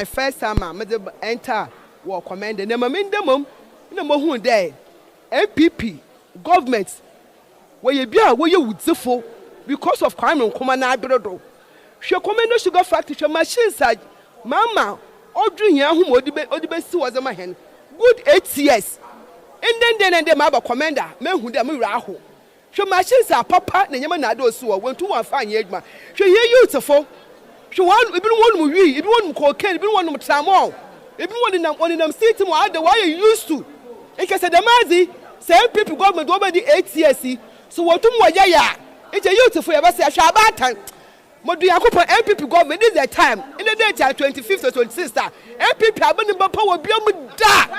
My first time I enter war command and I'm in the mum in the mohun day. MPP government where you would suffer because of crime and command abroad. She command sugar factory, she machine side. Mama, Audrey Yahoo, Odibesi was a man. Good 8 years. And then the Maba commander, men who them rahu. She machines are papa, the Yamanado Sua, went to one fine yegma. She hear you to fall. She want, if you want me, if you want cocaine, if you want Samo, if you want one in them city, the way you used to. And case the Mazi, same people government over the 8 years. So what to Moya? It's a youth for ever say Shabatan. But the MPP government this is the time. In the daytime, 25th or 26th, MPP have been power beyond that.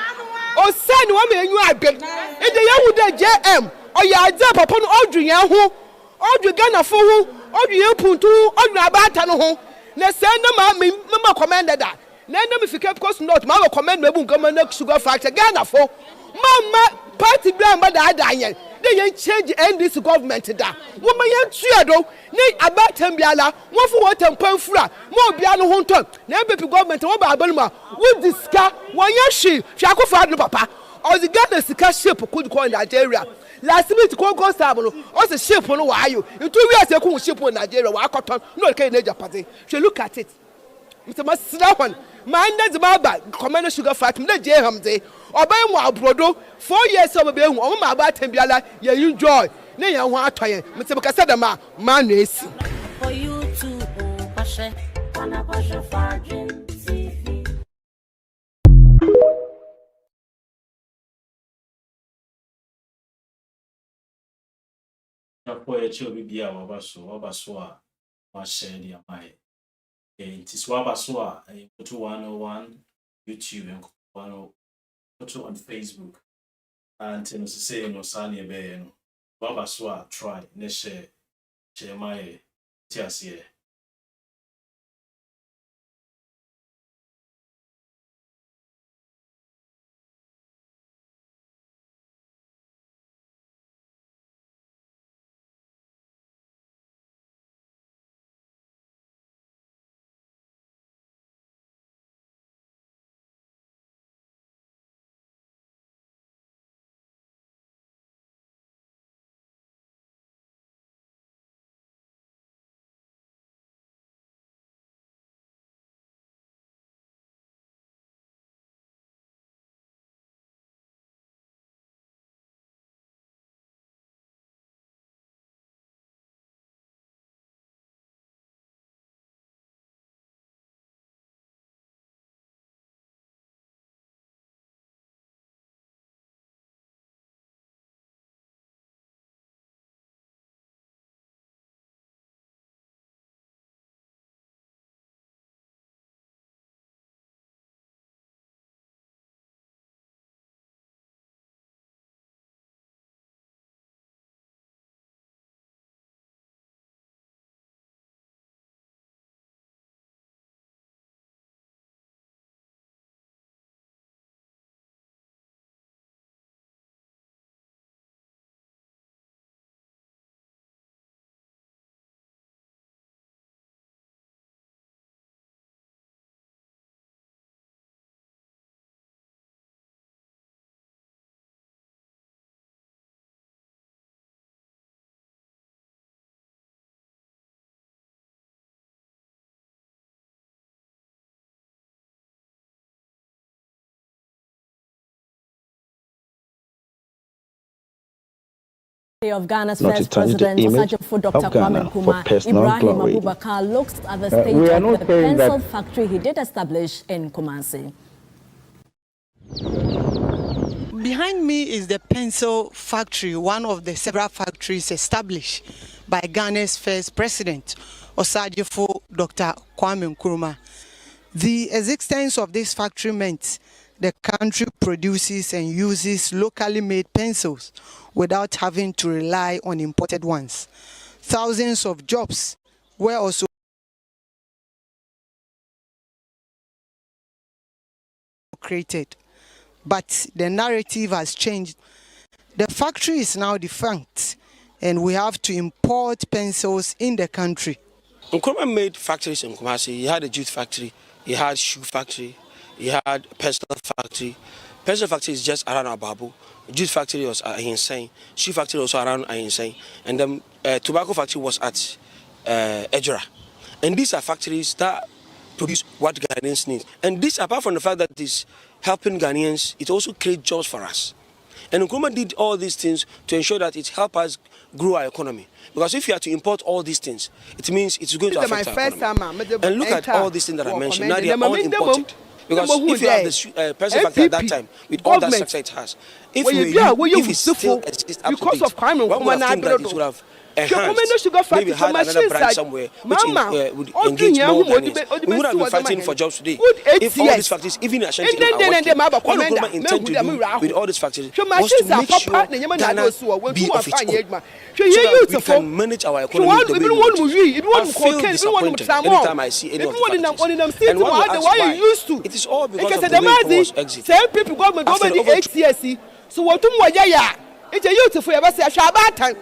Or send one million you are big. In the young JM, or ya zap upon Audrey Yahu, Audrey Ghana for who, Audrey Puntu, Audrey Abatano. Na send them, Mamma commanded that. None of if you kept cost not, Mamma command me, Governor Sugar Factor Ghana for Mamma party brand by the Diane. They ain't change end this government da. Woman yan triado, nay about tembiala, one for what and penfra, more piano hunter, never government over Abelma, with this car, one yashi, Shako Fadu Papa, or the Ghana Sika ship could call Nigeria. Last minute to call Gostablo, or the ship on Ohio. In 2 years, a cool ship on Nigeria, Wakaton, no Canadian party. She look at it. Mr. Master, mind that's about Commander Sugar Fat, no Jeham or by one brodo, 4 years of being on my bat and Biala, you enjoy. Nay, I want to try Mr. Casadama, man is. For you to Pasha, Pasha Fagin TV. Apoya chobi bia wabaso wa share dia mai. Nti wabaso KUTU 101 YouTube and KUTU on Facebook. And no say no sani ebe no. Wabaso try ne share mai tiasie. Of Ghana's first president, for Dr. Kwame Nkrumah, Ibrahim Abubakar looks at the state of the pencil factory he did establish in Kumasi. Behind me is the pencil factory, one of the several factories established by Ghana's first president, for Dr. Kwame Nkrumah. The existence of this factory meant the country produces and uses locally made pencils without having to rely on imported ones. Thousands of jobs were also created, but the narrative has changed. The factory is now defunct and we have to import pencils in the country. Nkrumah made factories in Kumasi. He had a jute factory, he had shoe factory, he had personal factory. Personal factory is just around Ababu. Juice factory was insane. Shoe factory also around insane. And the tobacco factory was at Ejura. And these are factories that produce what Ghanaians need. And this, apart from the fact that it is helping Ghanaians, it also creates jobs for us. And Nkrumah did all these things to ensure that it helps us grow our economy. Because if you are to import all these things, it means it's going to affect our economy. And look at all these things that I mentioned. Now they are all imported. Because if you have the present factor at that time, with all that structure it has, if it still exists up to date, one would have think that it would have enhanced, maybe had another branch somewhere which would engage more Ghanaians. We would have been fighting for jobs today. If all these factories, even Ashanti and Awake, what Nkrumah intend to do with all these factories was to make sure Ghana be of its own. So that we can manage our economy the way we want it. I feel disappointed anytime I see any of the factories. And one will ask why. It is all because of the way Nkrumah was exited. Same people government over the ACHEAMPOng. So what it's a youthful time.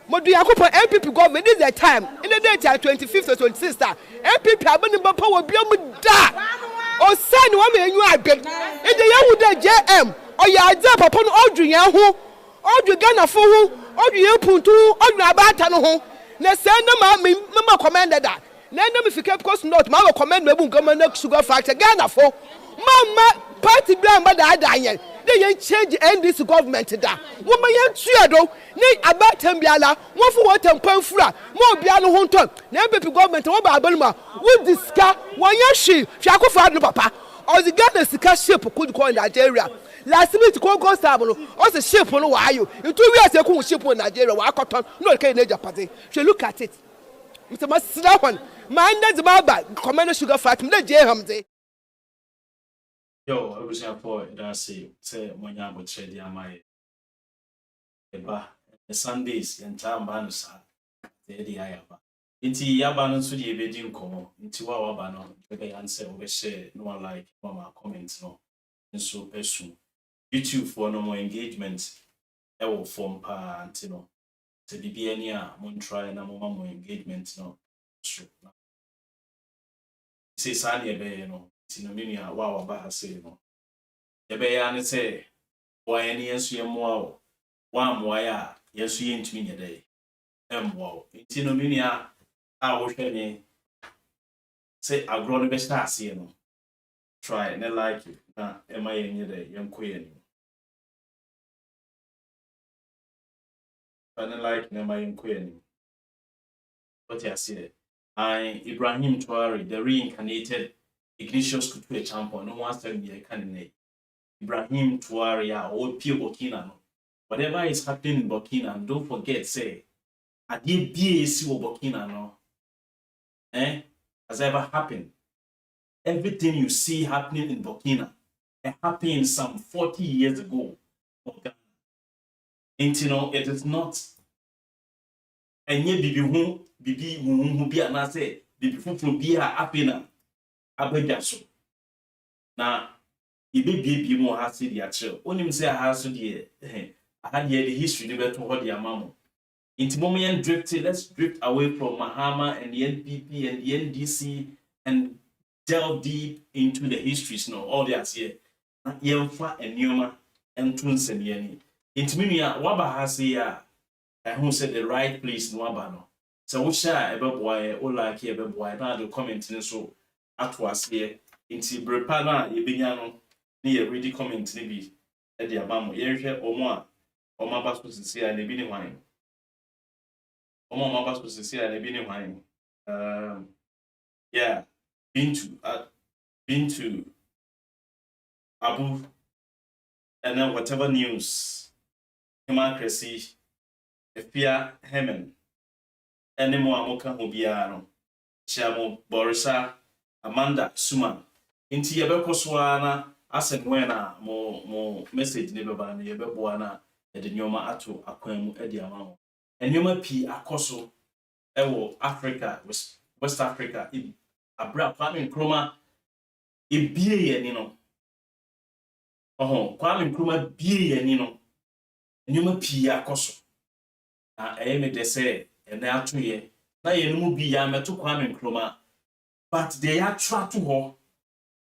MPP government this is the time. In the date 25th or 26th, MPP have been in power beyond da. Or sign 1 million you are big. In the JM or ya upon Audrey Yahu, Audrey Ghana for who, Audrey Puntu, Audrey Abatano home. Na send them Mama commanded that. Then if you kept course not, Mama command me government sugar factor Ghana for Mama party blame by the Daniel. They ain't change end this government da. Woman yan triado, nay about Tembiala, one for what and Penfra, more Biano Honton, MPP government, or Babalma, would discuss one yashi, Shaku Fadu Papa, or the Ghana ship could call Nigeria. Last week to call Gostablo, or the ship on Ohio. In 2 years, they could ship on Nigeria, Wakaton, no Canadian party. She look at it. Mr. Maslawan, mind that's Baba, Commander Sugar Fat, the Jhamde. Yo, I was here for that. Say, when I would trade the Amai. The Sundays and time banus are the Ayaba. Inti Yaban to the Ebedin Como, into our banner, the answer we share no one like Mama comments no. And so, person YouTube for no more engagement, I will form pa antino. To the Bienia, Moon try and a more engagement no. Say, Sanya Bay, no. Sinominia, wow, Baha say no. The Bayan say, why any answer your more, one wire, yes, you ain't me a day. Wow, Sinominia, I will say, I'll grow the best ass, you know. Try and I like you. Now, am I in your day, young queen? And I like, am I in queen? What I say, Ibrahim Traore, the reincarnated IGNATIUS KUTU ACHEAMPONG, no one said me a candidate. Ibrahim Traore, old Pio Burkina. Whatever is happening in Burkina, don't forget, say, I did BAC or Burkina, no. Has ever happened. Everything you see happening in Burkina, it happened some 40 years ago. And you know, it is not. And yet, Bibi who be an assay, Bibi from be a happy. Abedaso. Now, if baby more has the actual, only say I have the I had the history never to hold your mamma. Into moment drifted, let's drift away from Mahama and the NPP and the NDC and delve deep into the histories now. All that's here. Yemfa and Yoma and Tuns and Yenny. Into Minia, Waba has here, and who said the right place in Wabano. So, we share about why all like here, but why not the comment in so. Atwas here into Brepana, Ebiano, near ready comment, maybe at the Abamo, Yerke or more, or my bus was sincere and a binny wine. Or my bus was sincere and a binny wine. Yeah, been to Abu, and then whatever news, democracy, Fia Hemen, any more Moka Mobiano, Chamo Borisa. Amanda Suman. Inti yabeko swana asen wena mo message ne beba na yabebo ana e de nyoma ato akwam edi amamo. Enyoma pi akoso ewo Africa, West Africa, abra Kwame Nkrumah ebie ye ni no. Kwame Nkrumah bie ye ni no. Enyoma pi akoso. Na me de se ene ato ye. Na ye no mu bi ya meto Kwame Nkrumah. But they are trapped to her.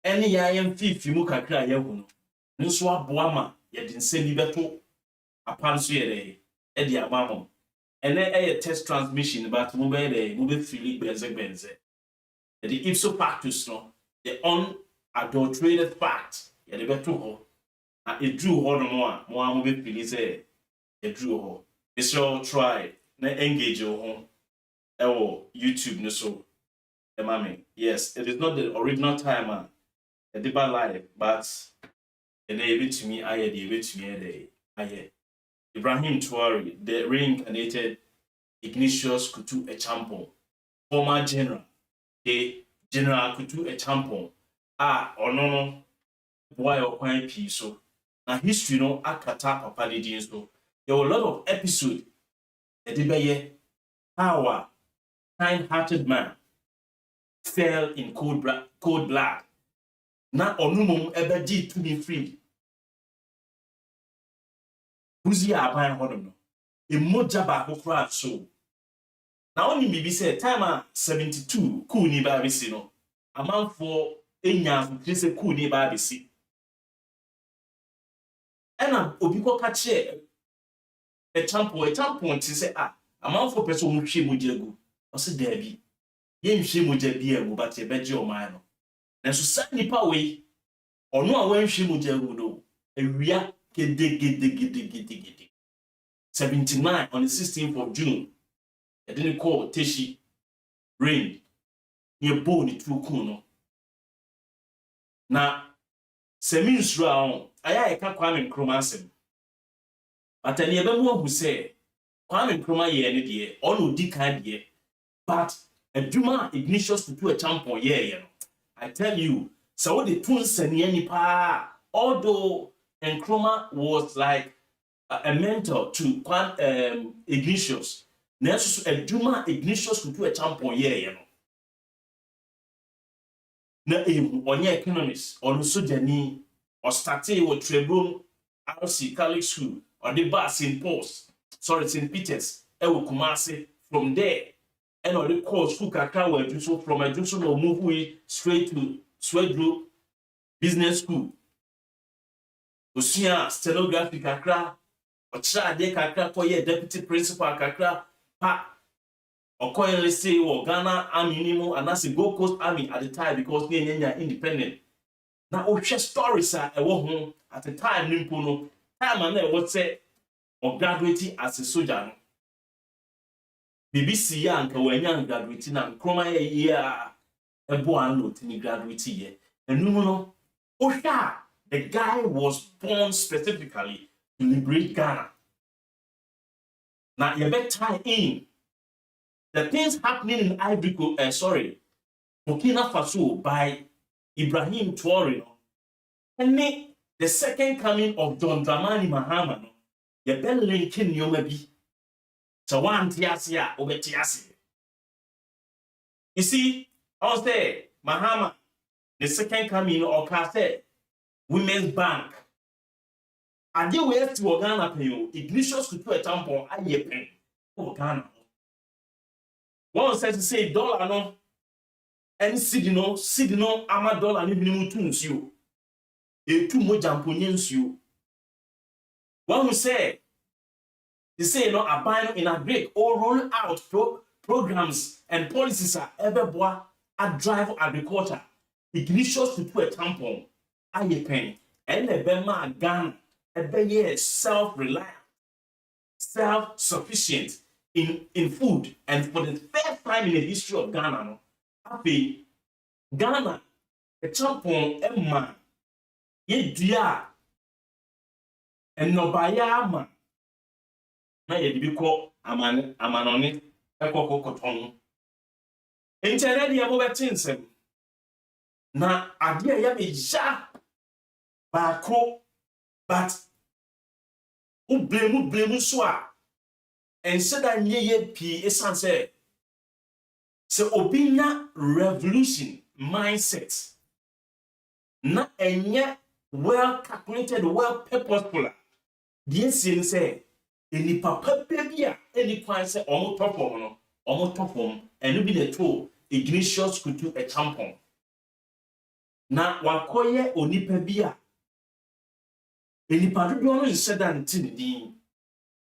Any yam fifi mu kakra yahuno. Nso aboa ma ye de nsemi beto apanso ye de di amamo. Ene a test transmission but mo be there mo be feel benze. The ipso factus no the unadulterated fact ye de beto ho. And it drew ho no mo mo be feel say it drew ho. It's all try na engage your home. YouTube no so. Yes, it is not the original timer. A deeper life, but a to me, I Ibrahim Traore, the reincarnated IGNATIUS KUTU ACHEAMPONG, former general, the General KUTU ACHEAMPONG, no, boy or quite piece. So, now history no, akata papa de so. There were a lot of episodes, a debate, how kind-hearted man fell in cold blood. Na onumum ebe di to be free. Buzi aban hodom no. Emoja ba kokra so. Na oni bibi say time 72 cool ni ba bisi no. Amanfo enya se cool ni ba bisi. Ena obi ko ka che e champion ti say amanfo person mo hwe mojagu. O se da bi. Ye hwe moja bi egu but e beje o man no. And so send nipa way or no a when she mujagudo a ria gede 79 on the 16th of June. I didn't call Teshi rain near bone to kuno. Na semis round I can't Kwame Nkrumah. But I never know who say Kwame Nkrumah ye any dear or no decad ye, but a Juma IGNATIUS KUTU ACHEAMPONG ye. I tell you, so the tune seni pa. Although Nkrumah was like a mentor to IGNATIUS, next a Juma IGNATIUS KUTU ACHEAMPONG ye na onye economist or sojani or started with Trebon RC Catholic School or the bar St. Peter's Kumasi from there. And all the course who kakra were just from a just no move straight to Swedru Business School. Osia stenography kakra, or try de kakra for ye deputy principal kakra, pa or coin say or Ghana Army Nemo and that's a Gold Coast Army at the time because they're independent. Now we share stories at home at the time Nimpono, time and what say or graduating as a soldier. BBC yanka wanya graduate na Nkrumah ye ebo anu tini graduate ye enu no the guy was born specifically to liberate Ghana. Now you better tie in the things happening in Burkina Faso by Ibrahim Traore and the second coming of John Dramani Mahama no you better linking you maybe. So one tiasia over tiasi. You see, I was there, Mahama, the second coming or Kase, Women's Bank. I deal with to Ghana pay you, IGNATIUS KUTU ACHEAMPONG, I ye pay. Oh, Ghana. One says to say dollar no, and Sidino, ama dollar, and even tunes you. A too much jamponians you. One who say, they say, abide in a break or roll out programs and policies are ever boy at drive agriculture. IGNATIUS KUTU ACHEAMPONG, aye penny, and the Bema Ghana, a be self-reliant, self-sufficient in food, and for the first time in the history of Ghana, happy Ghana, a champon, Emma, ye dear, and no bayama. Na ye bi ko amanoni ekokokoton entere de abo betinsem na ade ya be ja ba ko but blame so a ense da nye ye pi esanse se obinya revolution mindset na enye well calculated well purposeful the sin say any papa baby any kwan say omo topom and be the tool IGNATIUS KUTU ACHEAMPONG na wakoye onipa bi a enipa dodo no nseda nti ne din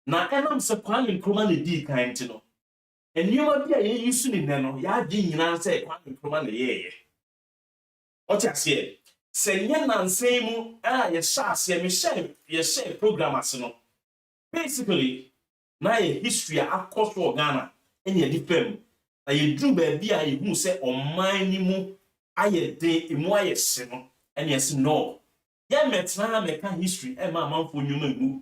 na enam se Kwame Nkrumah ne di kan nti no enioma bi a ye yusu ne ne no ya di nyina se Kwame Nkrumah ne yeye otiase se nye nansen mu a ye shaase me share program ase no basically na ye history akoso Ghana enya di fam na ye dru ba bi a ye hu se oman ni mu aye de emu aye se no ene yes no ye metna meka history e ma amanfo nyuma mu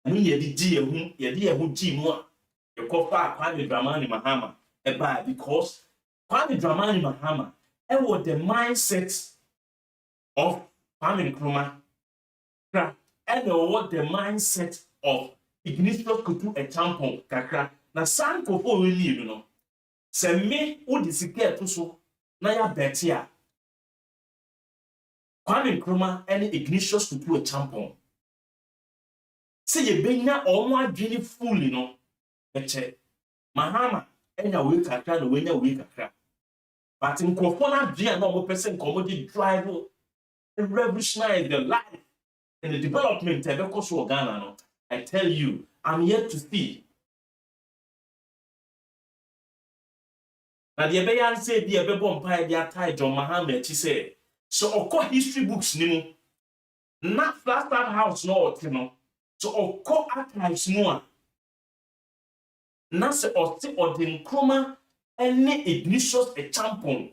anu ye di ye hu gi mu a ye kofa Kwame Dramani Mahama e ba because Kwame Dramani Mahama e was the mindset of Kwame Nkrumah and what the mindset of IGNATIUS KUTU ACHEAMPONG kakra na sanko for we need no se me odi sike to so na ya beti a Kwame Nkrumah and IGNATIUS KUTU ACHEAMPONG se ye benya omo adwene fully no eche Mahama enya we kakra na we nya we kakra but nkofo na adwene na omo person commodity drive and revolutionize the life and the development because of Ghana no. I tell you, I'm yet to see. Now the Ebeyan say the Ebebo Empire they tie John Mahama he say. So of course history books ni not Flagstaff House no no. So of course archives no. Na se or the Nkrumah any IGNATIUS ACHEAMPONG.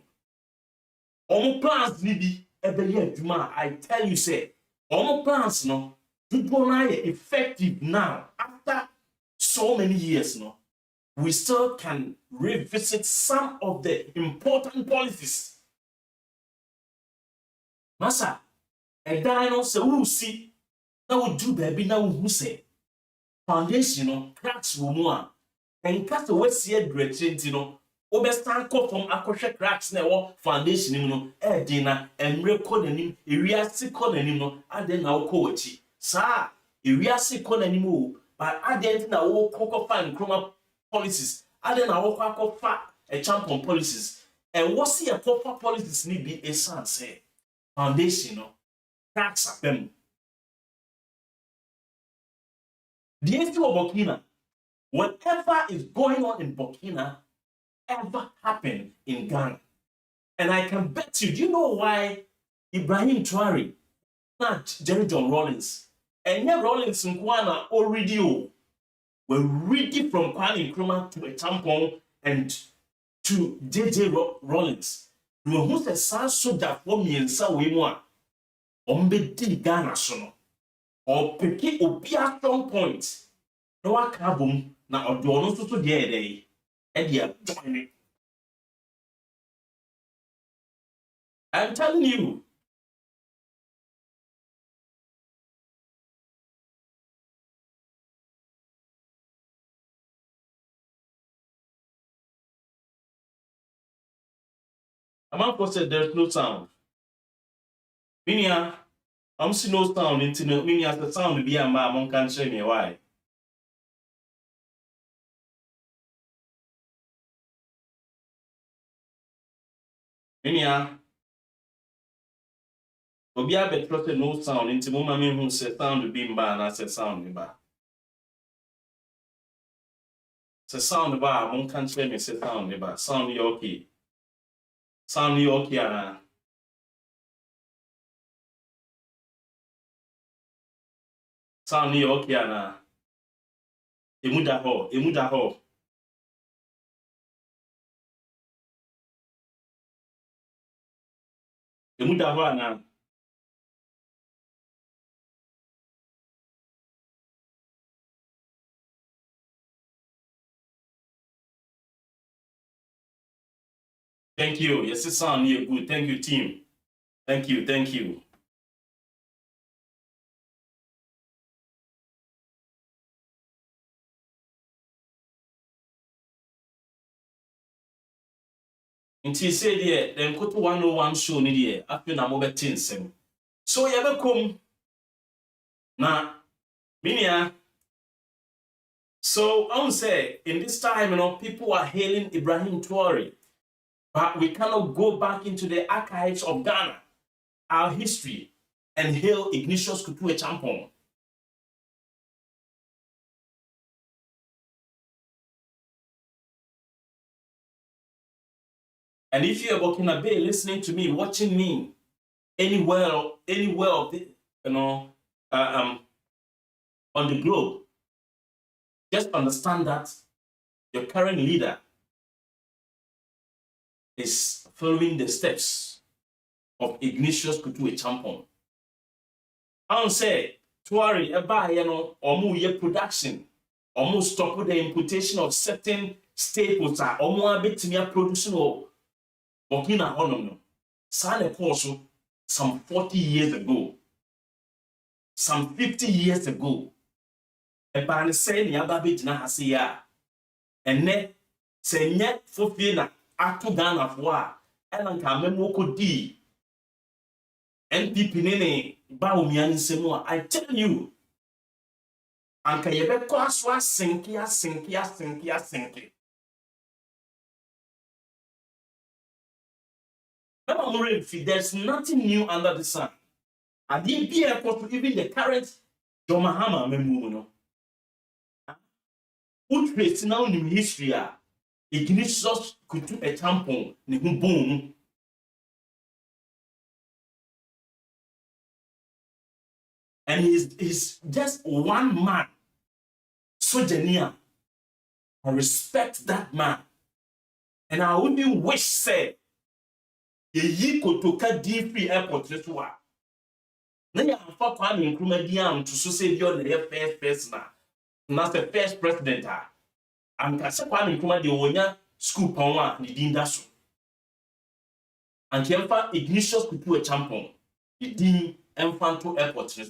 Omo plans ni bi ebeye adwuma I tell you say omo plans no effective now after so many years no we still can revisit some of the important policies masa dan no se wo si na wo do baby na wo hu se foundation no cracks wo mu a enka se wasi adretenti no obestand ko from akɔhwɛ cracks na ɛwɔ foundation nim no ɛde na emre kɔ nanim ewiase kɔ nanim no ade na wo kɔ wachi sa ewiase kɔ nanim o but ade na wo kɔ fa Nkrumah policies ade na wo kɔ fa ACHEAMPONG policies and what see a proper policies ni bi esan say foundation no cracks apem the issue of Burkina whatever is going on in Burkina ever happened in Ghana. And I can bet you, do you know why Ibrahim Traore, not Jerry John Rawlings, and yeah, Rawlings and Kwana already were ready from Kwame Nkrumah to ACHEAMPONG and to JJ Rawlings. No who says so that for me and so we want Ombe Ghana sono or Peki Obia strong point. No akabum na odono so there. And yeah, join it. I'm telling you. Amanko said there's no sound. Minia, I'm seeing no sound into no Minia the sound to be a man can't show me why. Minia. Obi abet trusted no sound into mama me who said sound to be mba and I said sound ba. Say sound ba mon can't say me say sound ba. Sound you okay. Sound you okay ana. Sound you okay ana. Emuda ho, emuda ho. Emuda ho ana. Thank you. Yes, it sound here good. Thank you, team. Thank you. Thank you. Until say there, then go to 101 show ni there. After na mo betin sem. So ya be kom na minia. So I would say in this time, you know, people are hailing Ibrahim Traore. But we cannot go back into the archives of Ghana our history and hail Ignatius KUTU ACHEAMPONG. And if you're working a Bay, listening to me, watching me anywhere of the, on the globe, just understand that your current leader is following the steps of Ignatius KUTU ACHEAMPONG. I don't say Traore or production, almost stop with the imputation of certain staples are almost a bit to producing or Burkina Faso. Signed a some 40 years ago, some 50 years ago. A ban saying Yababit na Hasia, and net say yet for Fina, Atu Ghana of war, and Kamemoko D. NPP Nene, Baumian Semua, I tell you, Anka Yebe Kwaswa Sinkia. There's nothing new under the sun. I didn't be able to even the current Jomahama Memuno. Who trace now in history? Ignatius KUTU ACHEAMPONG, Nihubun. And he's just one man. Sojenia. I respect that man. And I wouldn't wish say ye kotoka free airport to na ya fa Kwame Nkrumah diam to so say you the first person na the first president and ka se Kwame Nkrumah de wonya school pon a ni dinda so and yemfa Ignatius KUTU ACHEAMPONG the din Infanto airport so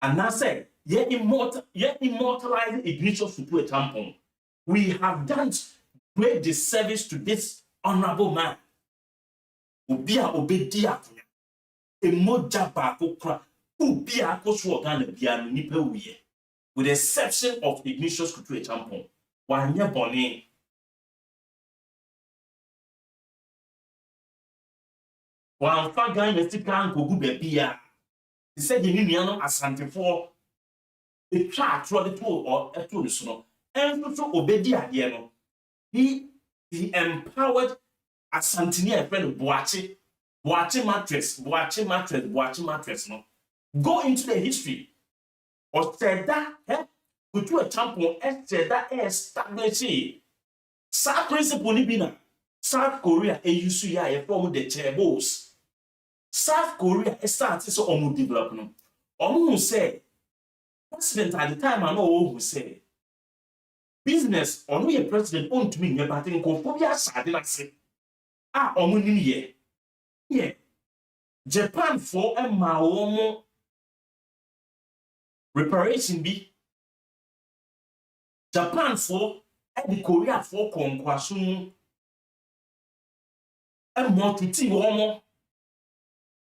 and now say ye immortalize Ignatius KUTU ACHEAMPONG. We have done great disservice to this honorable man. Ubia obedia emoja baako kra ubia akoso Ghana bia no nipa wiye with the exception of Ignatius KUTU ACHEAMPONG wanye bone wamfa Ghana sika nkogu bebia he said ye nua no asantefo etwa atro de to or eto no so no enso so obedia de no he empowered Asantini a friend Boache mattress no. Go into the history. Or said that KUTU ACHEAMPONG said that established South principle ni South Korea use ya form the chairballs. South Korea started so omu develop no. Omu say president at the time I know who say business onu ye president on to me never think ko phobia sade na say omunim ye Japan for ma womo reparation bi Japan for the Korea for konkwaso more to ti womo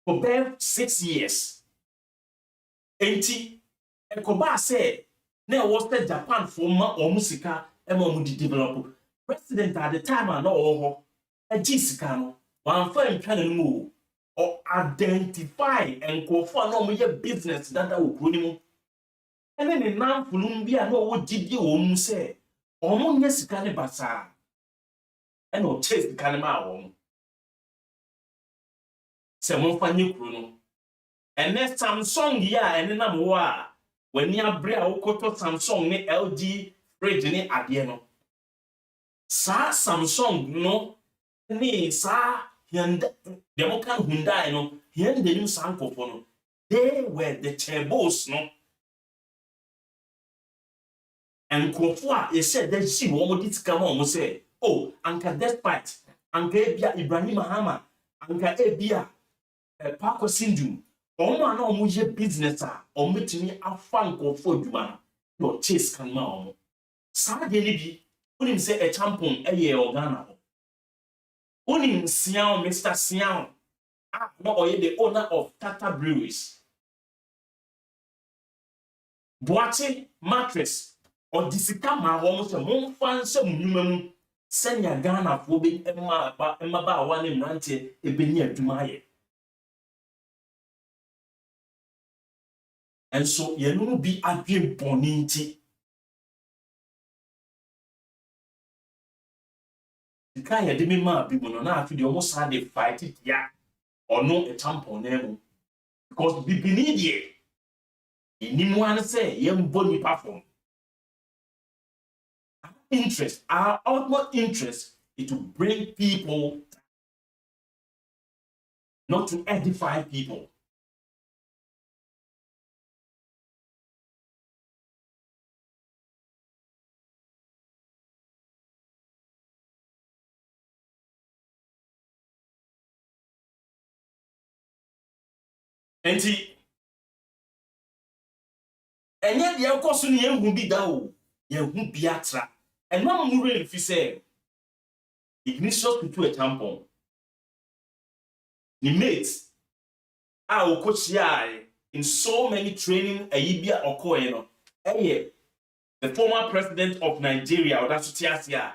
for about 6 years. Enti ekoba say na was the Japan for ma omusika mo di develop president at the time I know Jessica no one firm trying to or identify and confirm no more business that will put and then in now Columbia no what did you say or yes can basa and no chase the canema some funny chrono and next Samsung yeah and then I'm when you bring a koto Samsung ne LG fridge ne adieno sa Samsung no ni sa Hyundai Demokan Hyundai no Hyundai new sankofo no they were the chairballs no and Kofua he said that she woman did come on say oh anka despite anka ebia Ibrahim Mahama anka ebia Paco Sindum omo na omo ye business omo timi afa nkofo aduma no chase kan ma omo sa de libi unim say ACHEAMPONG eye organa Unim Siao, Mr. Siao, no, the owner of Tata Breweries. Boache mattress or disika ma almost a mon fan some human send your Ghana for being Emma ba one in Rante, a Benia Dumaye. And so you know be adwin boninti. The kind of demi ma people no na afi the almost had they fight it ya or no a tampon name because be beneath anyone say yem boni platform. Interest, our ultimate interest is to bring people, not to edify people. And yet the course in the will be down, you won't be atra. And one more if you say IGNATIUS to a tampon. The mates are coach in so many training a yibia or coeno. The former president of Nigeria, or that's Tiasia,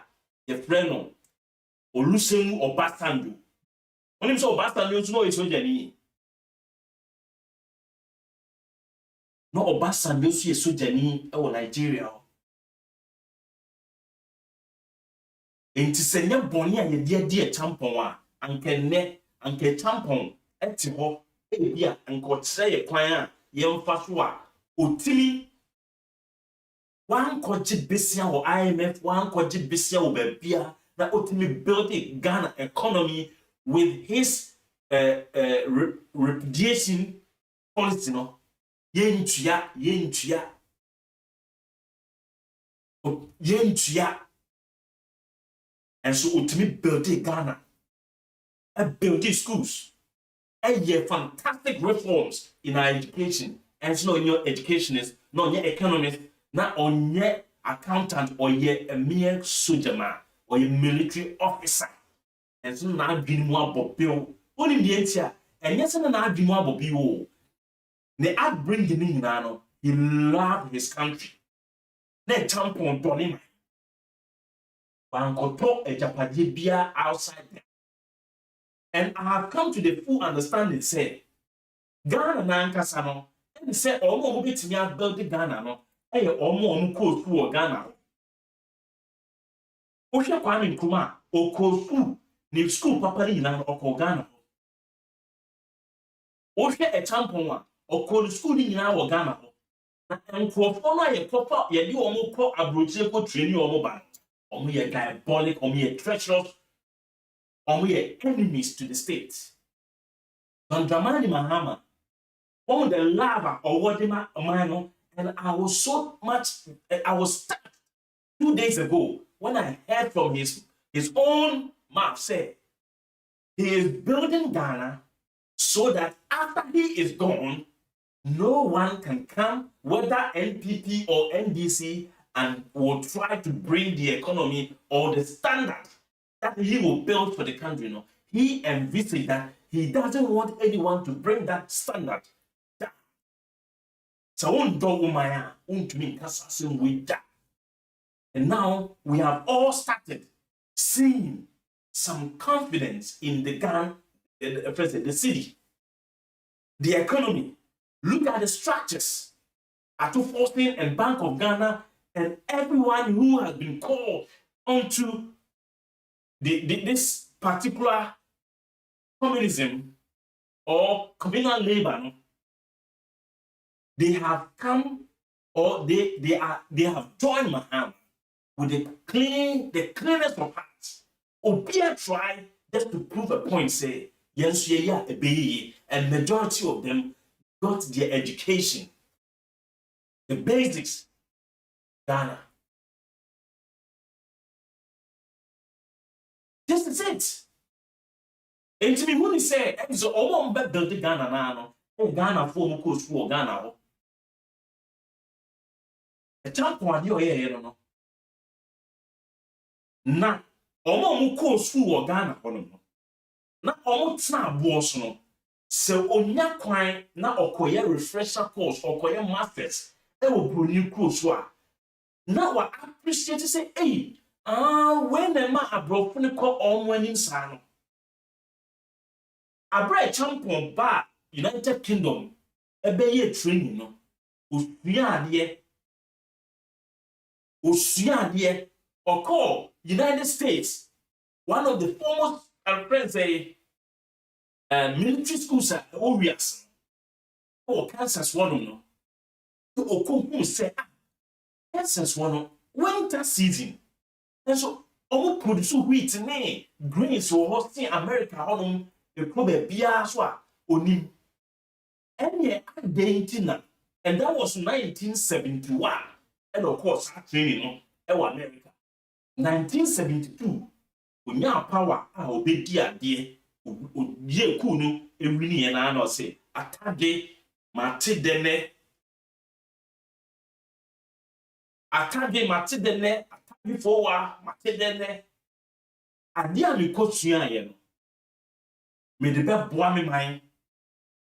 the friend Olusegun Obasanjo. When him say Obasanjo, you know it's so Jenny. No Obasanjo is so Jenny or Nigeria. Enti se nya boni a ye die tampon a anke tampon eti ho bia anko kire ye kwan a ye mfa so a otimi wan koje besia wo IMF wan koje besia wo babia na otimi building Ghana economy with his repudiation policy no yentua and so ultimately building Ghana, building schools, and fantastic reforms in our education. And so in your educationist, not your economist, not on your accountant or a mere soldier man or a military officer. And so now being more bill, only the entire, and yes, and now being more bill. The upbringing in Nano, he loved his country. Then tampon Donima. Bankoto Ejapajibia outside there. And I have come to the full understanding, say, Ghana Nankasano, and say, Omo bit me out build the Ghana, no, and Omo code through Ghana. Osha Kwame Nkrumah, or code through, new school Papalina or Ghana. Osha a tampon, or code school in our Ghana. And for follow a proper, you do almost call a brutal training or mobile. We are diabolic, or we are treacherous, or we are enemies to the state. Don Dramani Mahama, on the lava or whatever, and I was so much, I was stuck 2 days ago when I heard from his own mouth say he is building Ghana so that after he is gone, no one can come, whether NPP or NDC, and will try to bring the economy or the standard that he will build for the country. No, he envisaged that he doesn't want anyone to bring that standard down. So and now we have all started seeing some confidence in the Ghana, the city, the economy. Look at the structures. Atu Forcing and Bank of Ghana and everyone who has been called onto this particular communism or communal labor, no? They have come or they have joined Mahama with the cleanness of heart. Obia try just to prove a point, say, yes, yeah, and majority of them got their education, the basics, Ghana. This is it. And to me, when he said, so all build the Ghana now, Ghana form course for Ghana. A champ one you hear, no. Na, omo course for Ghana, na omo snap was no. So onya kwan na okoye refresher course, okoye masters, will bring you course. Now I appreciate to say, hey, when the man a broken call on when in Sano. I brought champion back United Kingdom, a bay training, no. Usuadie, or call United States, one of the foremost, friends say, military schools are obvious. Oh, Kansas one no. So Okonkwo say, Kansas one winter season. And so, omo produce wheat ne grains or hosting America honum the probe bia so onim. And that was 1971. And of course, training no America. 1972, when your power obey dear ye kunu ewini and I say atade mate dene atade forwa mate dene ade a me kosua ye no me de be boa me man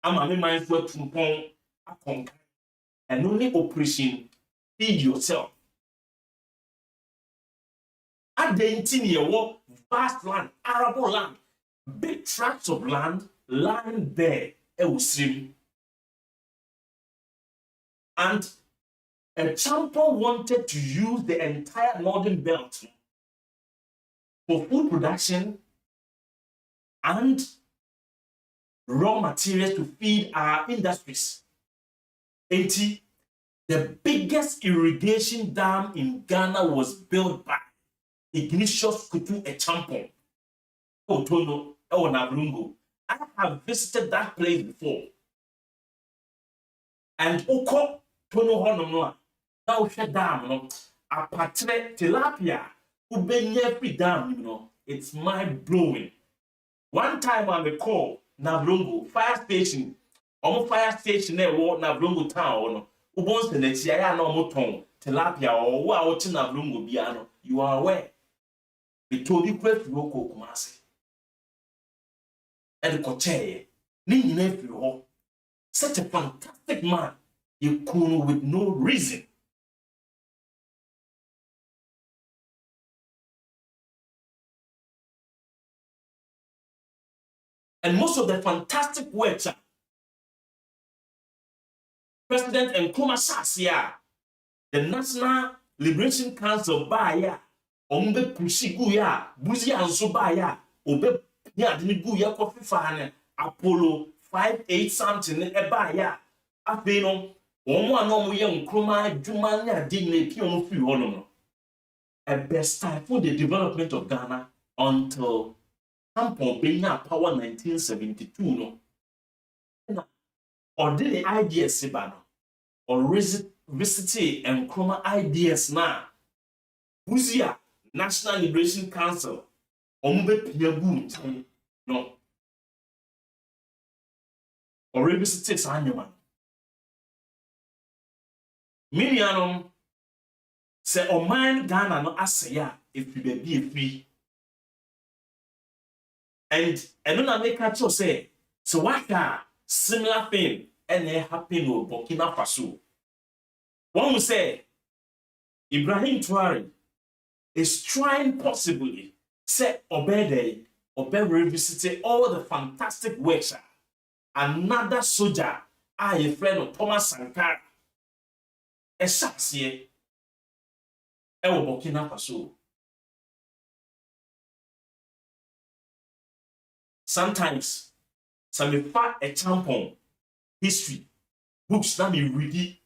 ama me man so atumpon akonka and only operation feed yourself. Adentin ye wo vast land, arable land, big tracts of land lying there, stream. And ACHEAMPONG wanted to use the entire northern belt for food production and raw materials to feed our industries. 80, the biggest irrigation dam in Ghana was built by IGNATIUS KUTU ACHEAMPONG. Otono, Nabrungo. I have visited that place before. And Oko, Tono Hononoa, now shut dam, no, a patre tilapia, ubenye free dam, it's mind blowing. One time on the call, Nabrungo, fire station, almost fire station there, Nabrungo town, Ubons the Netia no moton, tilapia, or wow, Nabrungo biano, you are aware. We told you quite local Kumasi. And the coche, Ning nephew, such a fantastic man, you could with no reason. And most of the fantastic works, President Nkrumah Sasia, the National Liberation Council Baya, Ombe Pushiguya, Buzi Ansubaya, Obe Yadniguya Coffee Fan, Apollo 5-8 something, Ebaya, Apeno, Omo young Nkrumah, Jumania, Dignity, on free honor. A best time for the development of Ghana until ACHEAMPONG being power 1972. No, or did the ideas, Sibano, or visited Nkrumah ideas now. Buzia, National Liberation Council, Ombe Piagun, no, or revisited Sanyaman. Minianum say, O man Ghana no asaya if you be free. And then I make a say, so what similar thing and it happened with Burkina Faso. One will say, Ibrahim Traore is trying possibly say Obede revisited all the fantastic works. Another soldier, a friend of Thomas Sankara, a saxie, Burkina Faso. Sometimes, some far ACHEAMPONG history books na me ready.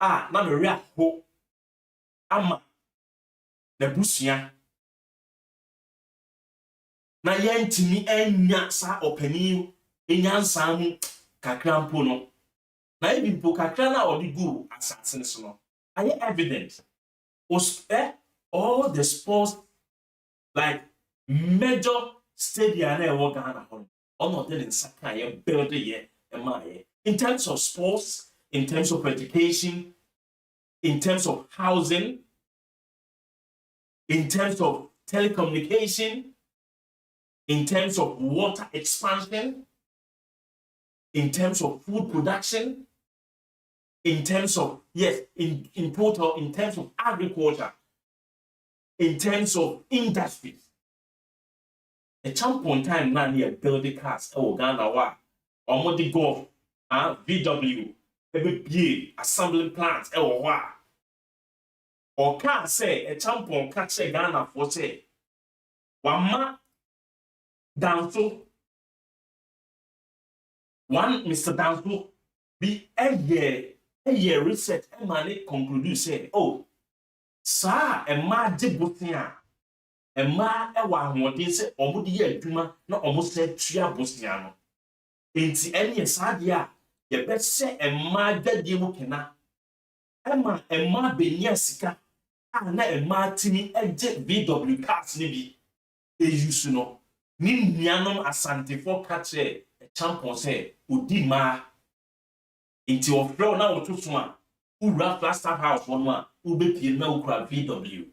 Na me read ho. Ama na busia. Na yentimi enya sa opani enyansa mu kakra mpo no. Na ebi mpo kakra na odi gu asase so no. Are evident? All the sports like major stadia na ewo Ghana ho. Ono de nsaka ye build ye emaye. In terms of sports, in terms of education, in terms of housing, in terms of telecommunication, in terms of water expansion, in terms of food production, in terms of, yes, in total, in terms of agriculture, in terms of industries. ACHEAMPONG time now near building cars, Ghana wa, or the golf, VW, be assembling plants or can't say a champion catch a Ghana for say one Danso one Mr. Danso be a year research and money conclude say oh sir a mad debutia a ma ewa hoden say omo de ye adwuma na omo se tua bosia no enti ene saade a ye be se e ma dadie mu kena ema e ma benya sika na e ma timi eje VW cars ni bi e use no ni nuanom asantefo catch e champion say odi ma enti ofro na otoso a ura plaster house wonu a ubepie na ukura VW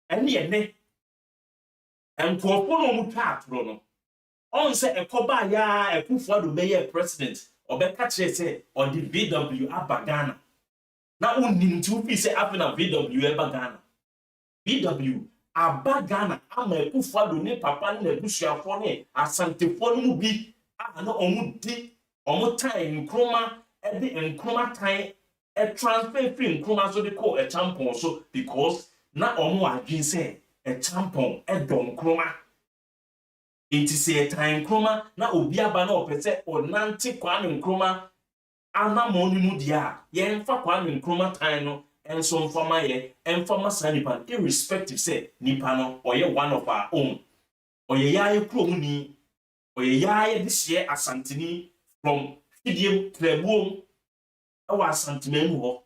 ene nkofo no mu twa atro no on say ekoba ya ekufo do be president obeka kire say on the VW abagana na unim ti ufi say afina VW abagana VW abagana ama ekufo do ne papa na ebusuafo ne asantefo no mu bi na omu time nkroma e de nkroma time e transfer free nkroma so de call a champion so because na omu adwin say a champion e don kroma inti say time kroma na obi aba na opese onante Kwame Nkrumah anamoni mu dia ye mfa Kwame Nkrumah time no enso mfama ye emfama sanipa irrespective say nipa no oye one of our own oye yaye krom ni oye yaye this year asantini from Fidiem Trebuom awa asantimenu ho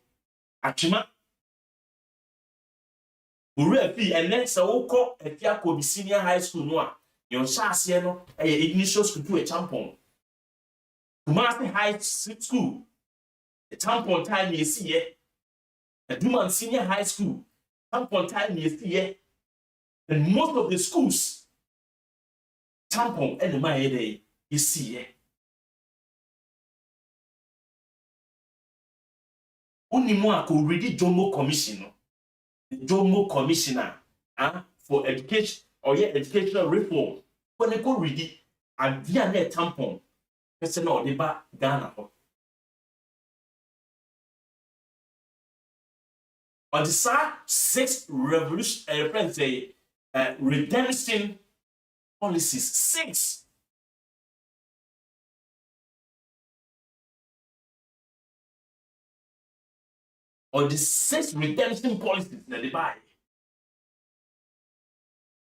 atwema ure fi ene se wokọ efia ko senior high school no a yon shaase no IGNATIUS KUTU a champion Kumasi high school a champion time ye see ye Duman senior high school champion time ye see ye and most of the schools champion and my day you see ye only more could read Jomo Commission the Jomo Commissioner for education or educational reform. When they go read it, and via net tampon, person or the back Ghana. On the side, 6 revolution, redemption policies. 6. Or the 6 redemption policies that they buy.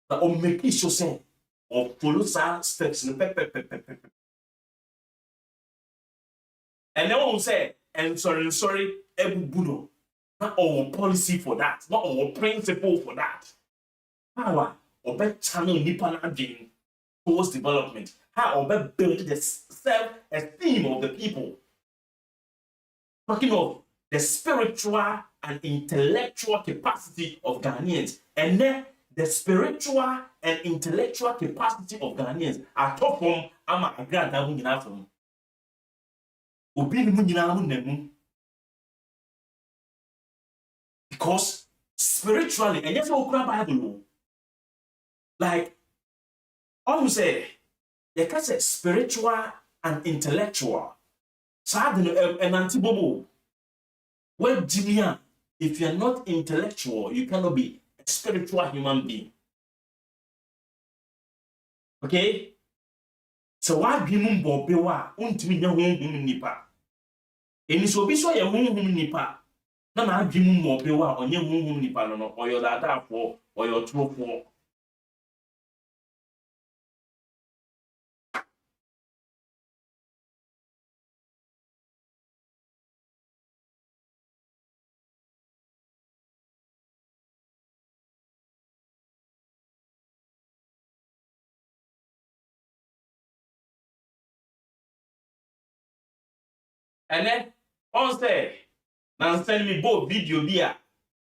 That will make it so say or follow some steps in the and then one say, and sorry, Ebubuno. Not our policy for that, not our principle for that. How or better channel Nippon again towards development. How or better build the self-esteem of the people. Talking of the spiritual and intellectual capacity of Ghanaians, and then the spiritual and intellectual capacity of Ghanaians are top from ama agrada mu nyina from obi ni mu nyina mu nemu because spiritually and yes okura Bible like almost say you can say spiritual and intellectual sad and antibobo well Jimia if you are not intellectual you cannot be spiritual human being. Okay? So why gimum bobewa untimi nya honhum nipa. Eni so bi so ye honhum nipa. Na na gimum bobewa onye honhum nipa no no oyo dadafo oyo trofo. And then on say, now send me both video beer.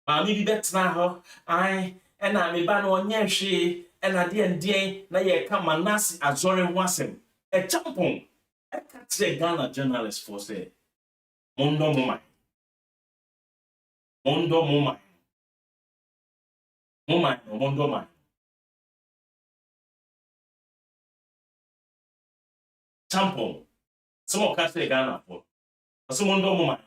Mammy be better now. I and I me ban on she and I didn't na ye come and nasi azore wasem. A champon. I can't say Ghana journalist for say. Mondo mumai. Mondo mumai. Mumai no mondo mai. Champon. Some of can't say Ghana for. Someone don't mind.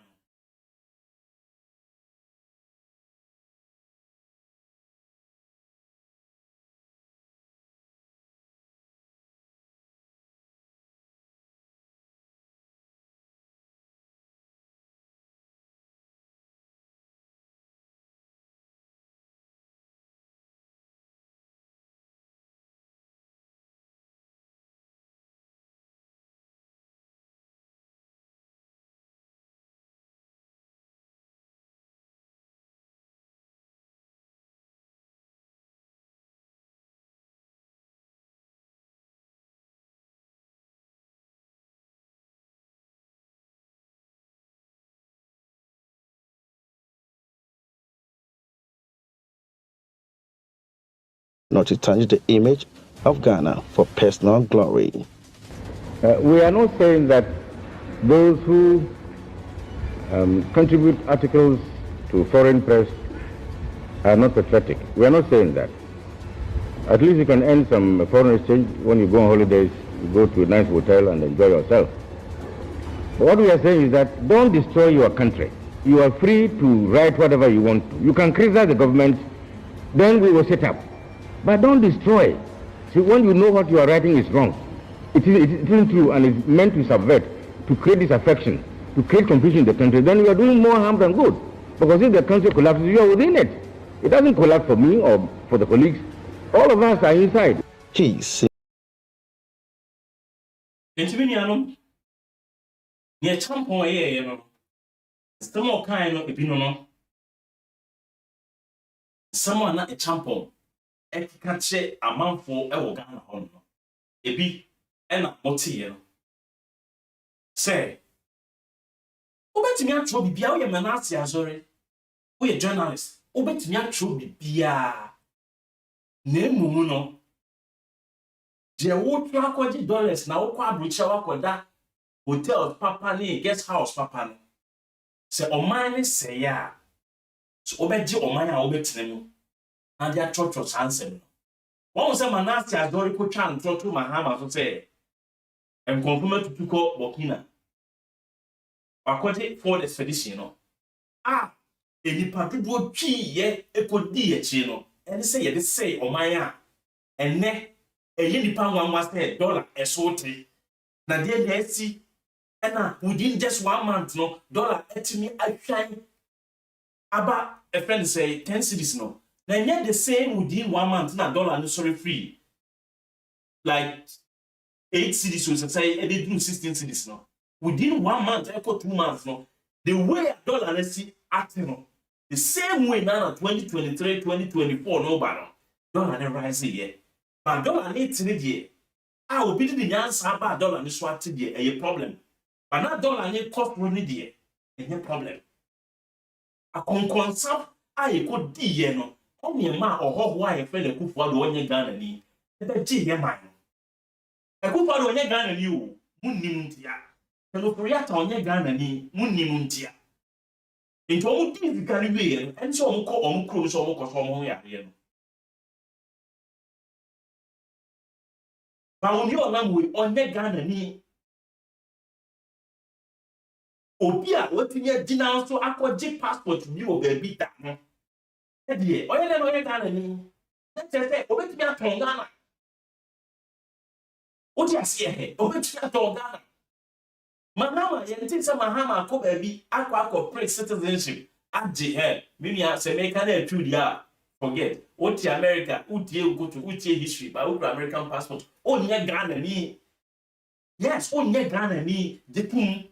Not to tarnish the image of Ghana for personal glory. We are not saying that those who contribute articles to foreign press are not patriotic. We are not saying that. At least you can earn some foreign exchange when you go on holidays, you go to a nice hotel and enjoy yourself. But what we are saying is that don't destroy your country. You are free to write whatever you want to. You can criticize the government, then we will set up. But don't destroy. See, when you know what you are writing is wrong, it isn't true and it's meant to subvert, to create disaffection, to create confusion in the country, then you are doing more harm than good. Because if the country collapses, you are within it. It doesn't collapse for me or for the colleagues. All of us are inside. Jeez. Intiminiano, near Champon, you know, some more kind of opinion. Someone not a champon. I can't say a month for a Ghana home. A bee and a motia. Say, Obet me a trouble be our manasia, sorry. We a journalist. Obet me a trouble be a name muno. There would $20 now, Quabucha, Quada, hotels, papa, guest house, papa. Say, O mine say ya. So obet you or mine, obet them. And their church was answering. One was a manastia as Dorico Chan, to my hammer to say, and confirmed to call Burkina. According for the expedition, ah, any particular key, ye, a could be a chino, and say, oh my, and ne, a yenny pound one was $1 a sorty. Now, dear, let's see, and within just 1 month, no, dollar at me, I shine. About a friend say 10 cities, no. Now, yet the same within 1 month, now dollar and sorry free. Like 8 cities, so say, they do 16 cities, no. Within 1 month, I got 2 months, no. The way a dollar let's see acting, no. The same way now, 2023, 2024, no, but dollar never rise here. But dollar needs to year. I will be the answer about dollar and swat to year, a problem. But not dollar need cost money year, a problem. A conconsult, I could be ye no. Only a man or how why a fellow could for the one ye gun and ye. The G, ye mine. A good for the one ye gun and you, Munimuntia. And look react on ye gun and ye, Munimuntia. Into all things Caribbean, and so on call on cruise or walk from here. But on your language, on ye gun and ye. Obia, what in your dinner so aqua passport to you, baby. Dear, or you know, Ghana. Let's say, obey me at Ghana. What you see here? Obey me at Ghana. Manama, you think some Mahama could be aqua pre citizenship. At the head, maybe I say, make an two ya. Forget what America, would you go to Uti history by American passport? Oh, near Ghana, me. Yes, oh, near Ghana, me. The boom.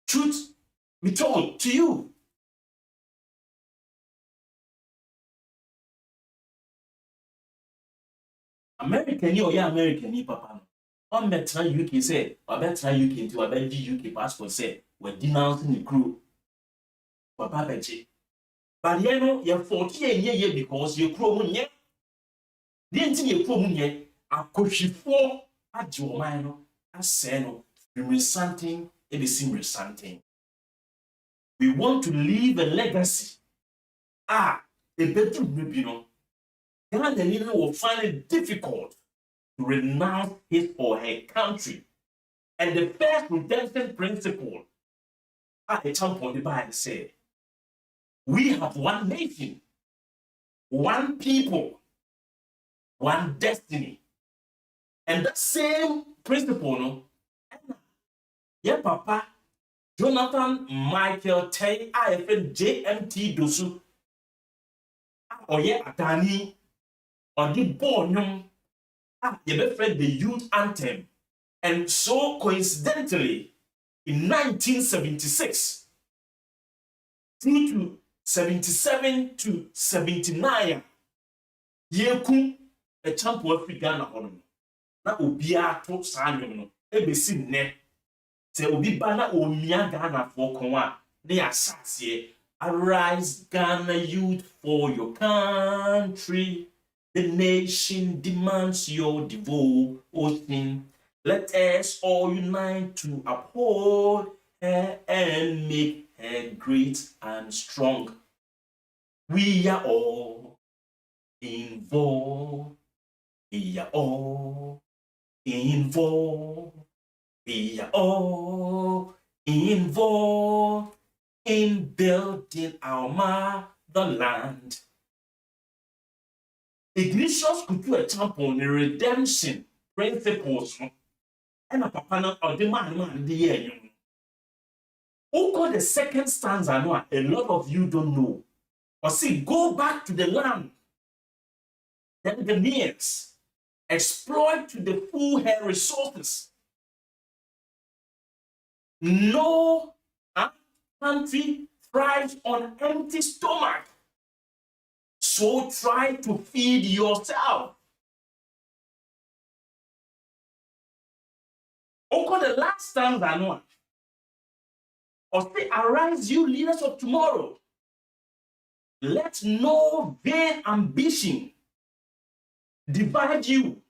Truth be told to you. American, you are American, papa. On better UK say, or better UK into a better UK passport say, we're denouncing the crew. Papa Betty. But you know, you're 48 years because you're crowing yet. Didn't see your crowing yet. I could she for at your mind, I say no, resenting, it is resenting. We want to leave a legacy. A better maybe no. Ghana will find it difficult to renounce his or her country And the first redemption principle, I jump on the Bible and say, we have one nation, one people, one destiny. And that same principle, no, yeah, Papa, Jonathan Michael Tay, IFN JMT Dosu, or yeah, Atani, or the Bonum, you friend the youth anthem. And so coincidentally, in 1976, through to 77 to 79, yeku a champion African on na obia to sanyo no ebesi nne se obi ba na omia Ghana for konwa na asase arise Ghana youth for your country, the nation demands your devotion. Let us all unite to uphold her and make her great and strong. We are all involved. We are all involved. We are all involved in building our motherland. Ignatius KUTU example in redemption principles. And a papa or the man the year. Who called the second stanza? No, a lot of you don't know. Or see, go back to the land. Then the Ghanaians exploit to the full her resources. No country thrives on empty stomach. So try to feed yourself. Oko the last stanza no. Or say, arise you leaders of tomorrow. Let no vain ambition divide you.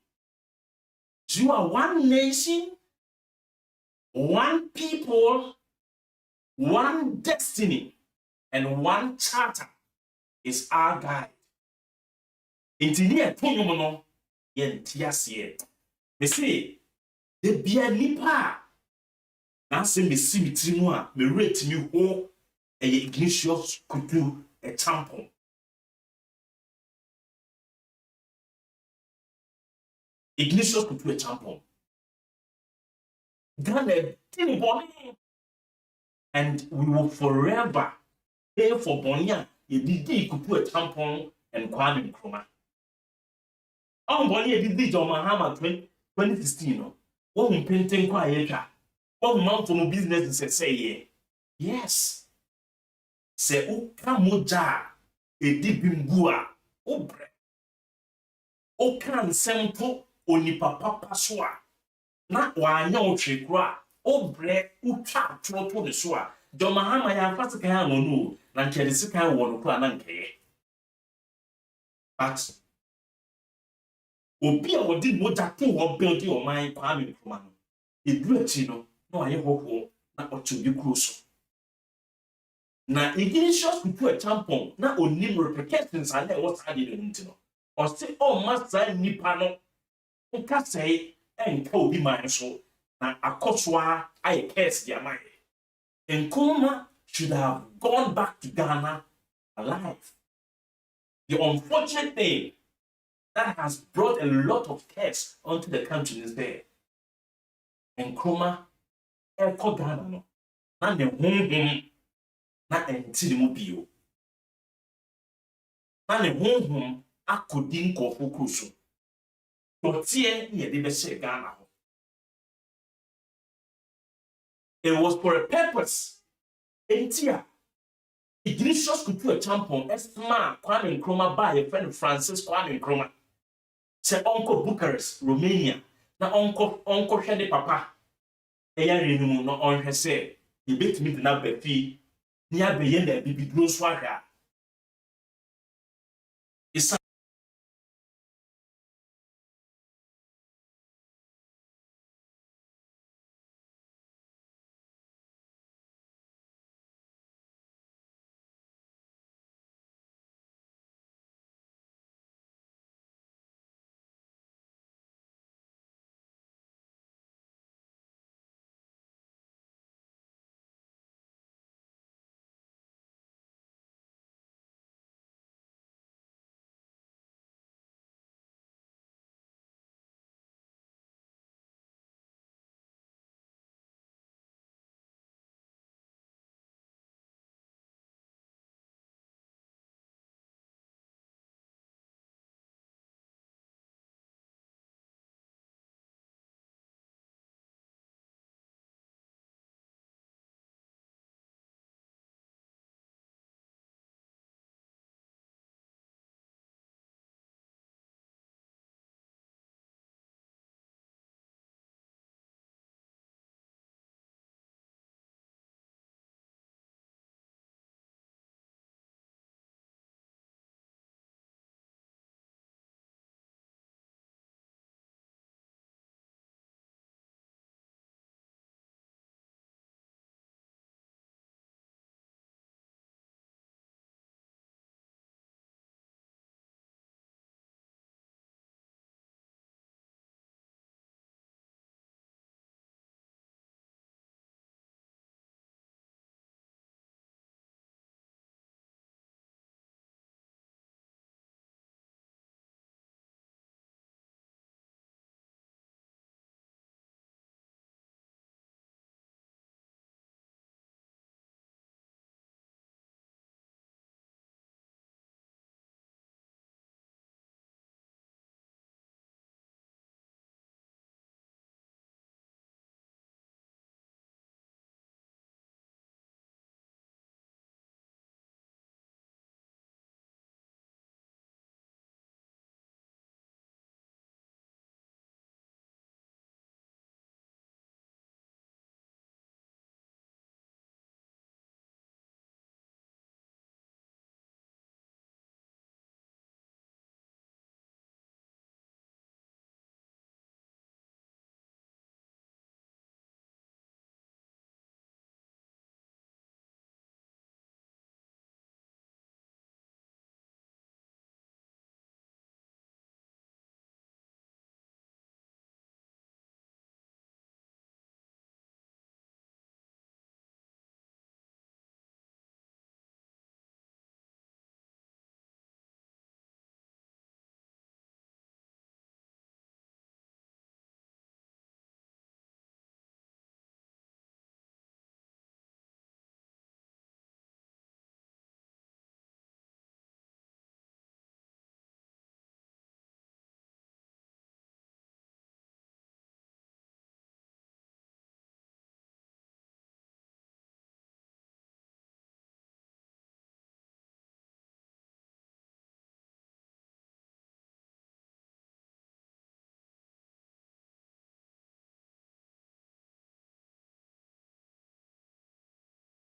You are one nation, one people, one destiny, and one charter is our guide. Intinia Toyomono, yen tiasie. Me say, the bia nipa. Na se me simitri mu a me rate me ho Ignatius KUTU example. Ignatius KUTU example. Ghana didn't body. And we will forever pay for Bonia. You did KUTU example and Kwame Nkrumah. On Bonia did John Mahama 2016. What we painting quiet. What amount of business is say yes. Se o kamoja e di bingua o bre o kan sempo onipa papa so a na wanya o twekura o bre utwa troto ne so a John Mahama ya fast kan wonu na nkede sikan wonu kra na nkeye but obi a wodi moja to wo build your mind Kwame Nkrumah no edu achi no na aye hoho na otubi kruso. Na Ignatius KUTU example na onim repercussions and what I didn't know. Or say, oh, master nipa no nka say enka obi man so na akoswa I curse their mind. Nkrumah should have gone back to Ghana alive. The unfortunate thing that has brought a lot of curse onto the country is there. Nkrumah eko Ghana no na ne na enti mu bio na ne honhom akodi nkofo kruso to tie ye de be she Ghana ho. It was for a purpose. Entia Ignatius KUTU example esma Kwame Nkrumah by a friend Francis Kwame Nkrumah se onko Bucharest Romania na onko hwede papa eya renu no onhwe se ye betimi de na bafi ni abeye na bibiduro so ahwa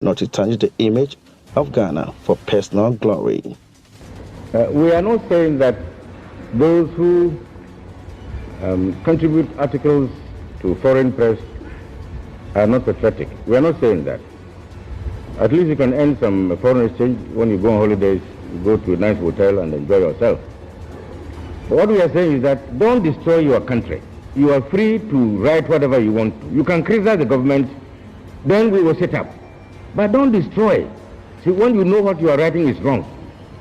not to tarnish the image of Ghana for personal glory. We are not saying that those who contribute articles to foreign press are not patriotic. We are not saying that. At least you can earn some foreign exchange when you go on holidays, you go to a nice hotel and enjoy yourself. But what we are saying is that don't destroy your country. You are free to write whatever you want to. You can criticize the government, then we will set up. But don't destroy. See, when you know what you are writing is wrong,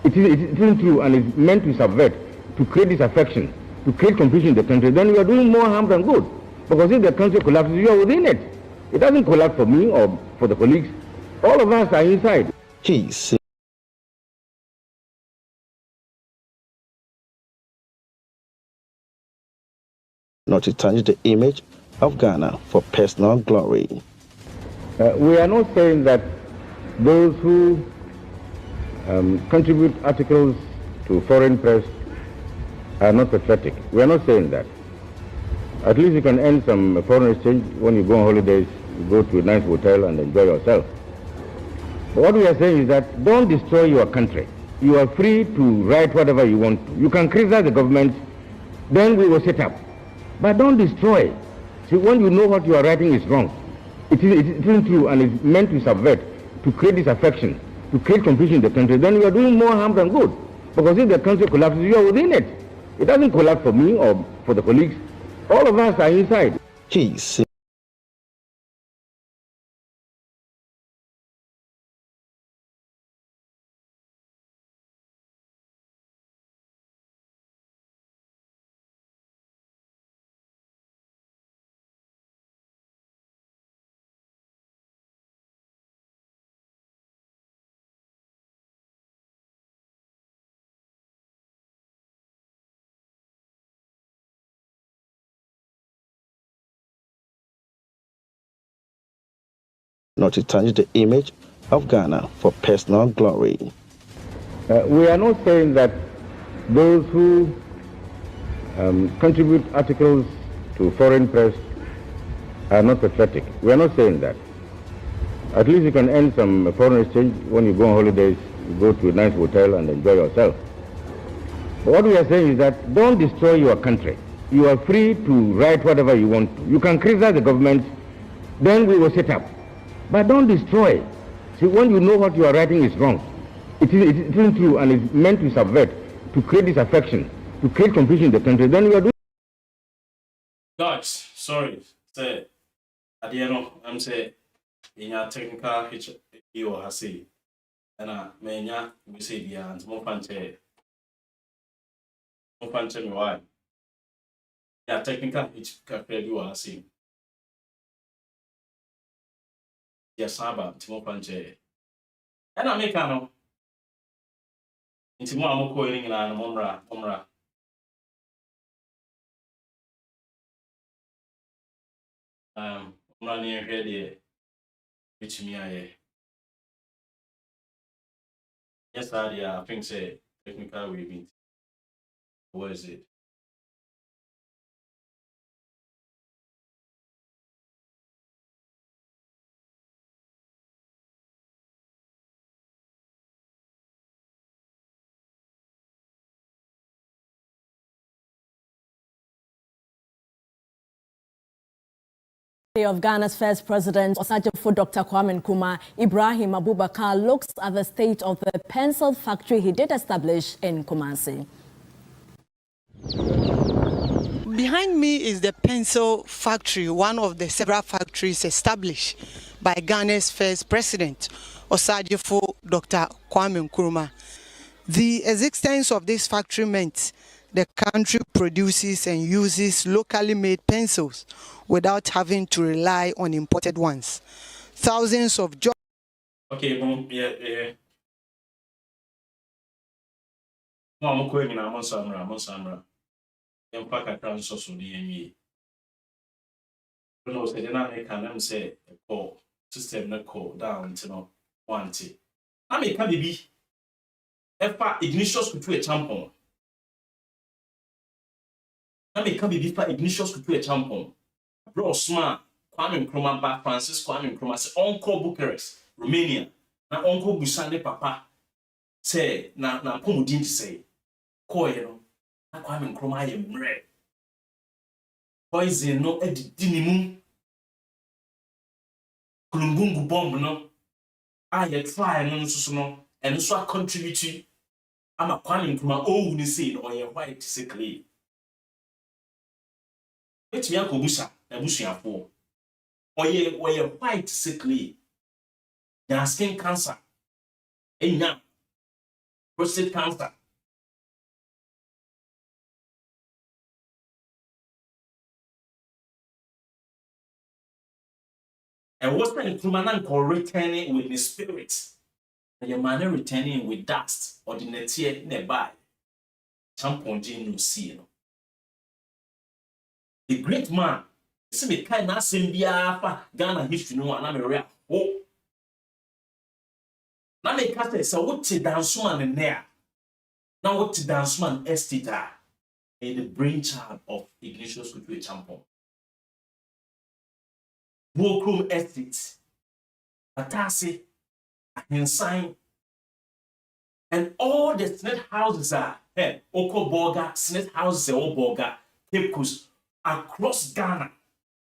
it isn't true and it's meant to subvert, to create disaffection, to create confusion in the country, then you are doing more harm than good. Because if the country collapses, you are within it. It doesn't collapse for me or for the colleagues. All of us are inside. Jeez. Not to tarnish the image of Ghana for personal glory. We are not saying that those who contribute articles to foreign press are not patriotic. We are not saying that. At least you can earn some foreign exchange when you go on holidays, you go to a nice hotel and enjoy yourself. But what we are saying is that don't destroy your country. You are free to write whatever you want to. You can criticize the government, then we will set up. But don't destroy. See, when you know what you are writing is wrong, it isn't true and it's meant to subvert, to create disaffection, to create confusion in the country, then you are doing more harm than good. Because if the country collapses, you are within it. It doesn't collapse for me or for the colleagues. All of us are inside. Jeez. Not to tarnish the image of Ghana for personal glory. We are not saying that those who contribute articles to foreign press are not patriotic. We are not saying that. At least you can earn some foreign exchange when you go on holidays, you go to a nice hotel and enjoy yourself. But what we are saying is that don't destroy your country. You are free to write whatever you want to. You can criticize the government, then we will set up. But don't destroy. See, when you know what you are writing is wrong, it isn't true and it's meant to subvert, to create disaffection, to create confusion in the country, then you are doing... Guys, sorry. Say, at the end, I'm saying, in your technical you are saying, and I may not be say the answer, more fancy. More fancy, why? Yeah, technical you are saying. Yes, Saba, Timo Panche. And I make no. Into more I'm calling in an Momra. Momra near here, which me I. Yes, I think say technical weaving. What is it? Of Ghana's first president, ACHEAMPONG Dr. Kwame Nkrumah, Ibrahim Abubakar looks at the state of the pencil factory he did establish in Kumasi. Behind me is the pencil factory, one of the several factories established by Ghana's first president, ACHEAMPONG Dr. Kwame Nkrumah. The existence of this factory meant the country produces and uses locally made pencils without having to rely on imported ones. Thousands of jobs. Okay, yeah. No, I'm going in a Monsamra. Empaka transfer so the no, say the Name say a call system not call down to no one tea. I may can be IGNATIUS KUTU ACHEAMPONG. I may can be IGNATIUS KUTU ACHEAMPONG. Bro, smart. Kwame Nkrumah, Francis Kwame Nkrumah, say Uncle Bucharest. Romania na uncle busane papa say na pomudin say koye no na Kwame Nkrumah ye mre poison no edidi ni mu kulungungu bomb no ye try no so no and so contribute ama Kwame Nkrumah owu ni say no ye white sickly it ya ko busa na busuafo oye white sickly their skin cancer enya prostate cancer and what's the Nkrumah returning with the spirit and your man returning with dust or the netie nearby champon no see no the great man see me kind na sembia fa Ghana history no na me rea oh na me ka say what dance man there now what dance man estate the brainchild of Ignatius KUTU ACHEAMPONG Wokrum estate Atase Ahensan and all the snake houses are Oko Borga, snake houses Borga, Cape Coast across Ghana.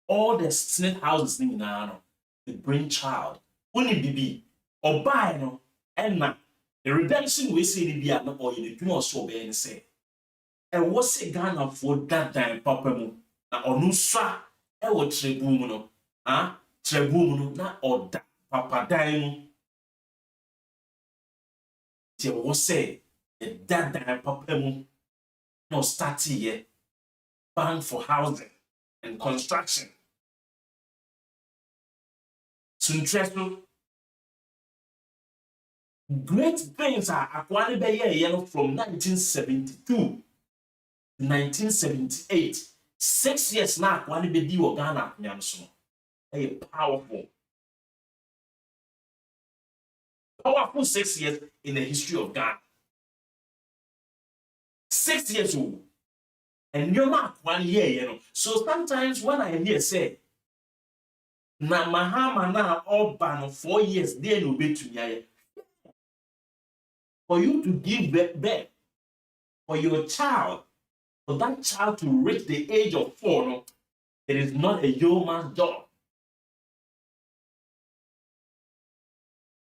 All the snake houses in Ghana, the brainchild, only bibi, or buy no, and now the redemption we see in the no or in the do not so be say. And what's it Ghana for that time, Papa Mu? Na Onusra, what Trebu no, Trebu no, na order, Papa Daimu. Ti wo say that Papa Mu no start here, ban for housing and construction. Suntreso great things are acquired by year from 1972 to 1978. 6 years now, acquired by the Ghana Nyanso. A powerful 6 years in the history of Ghana. 6 years old. And you're not 1 year, So sometimes when I hear say, na mahama na oba 4 years, they no be to me. For you to give birth for your child, for that child to reach the age of 4, no, it is not a yeoman's job.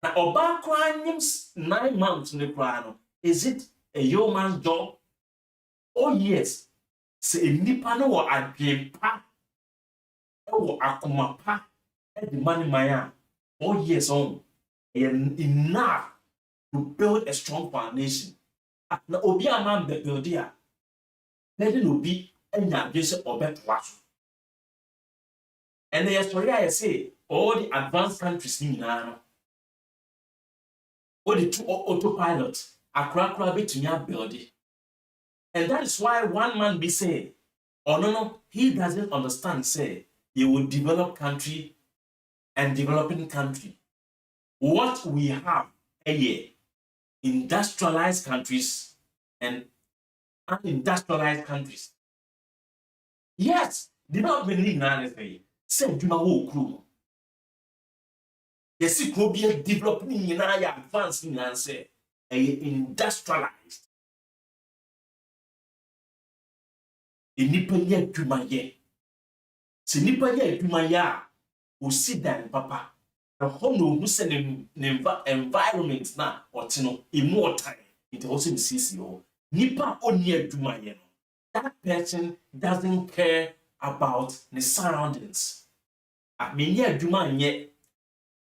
Now, oba craniums 9 months in the crown, is it a yeoman's job? Oh, yes. Say, nipa no wa adwempa, or akumapa, the money maya. Oh, yes, on enough to build a strong foundation. Now, obi a man build here. Let it be any just or better watch. And the story I say, all the advanced countries in now, all the 2 autopilots are crack to your building. And that is why one man be saying, oh no, he doesn't understand, say, he will develop country and developing country. What we have a year, industrialized countries and unindustrialized countries. Yes, development need na say you know crew. Yes, it could be a developing in advanced in answer industrialized. Nipa ye adwuma ye. Se nipa ye adwuma ya o sit down papa. The whole no send environment na otino immortal. It also sees you. Nipa oni adwuma ye no. That person doesn't care about the surroundings. Me nye adwuma nye.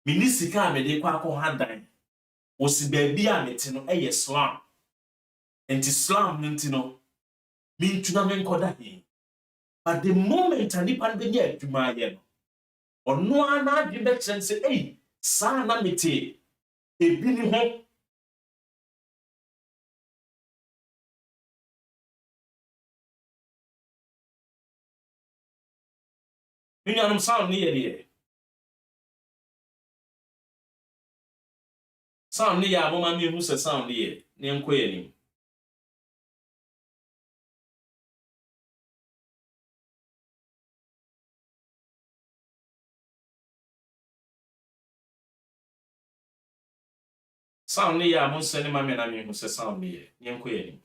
Me ni sika me de kwa hadan. O si baabi a mete no eye slum. Enti slum ntino me ntuna me nkoda he. But the moment anipa be nye adwuma ye no. Ono ana adwe be chen say eh sa na mete ebi ni ho. Minyanum sound ni ye de. Sound ni ya mama mi hu se sound ni ye. Ni enkoye ni. Sound ya mon send my man who says sound me, young queen.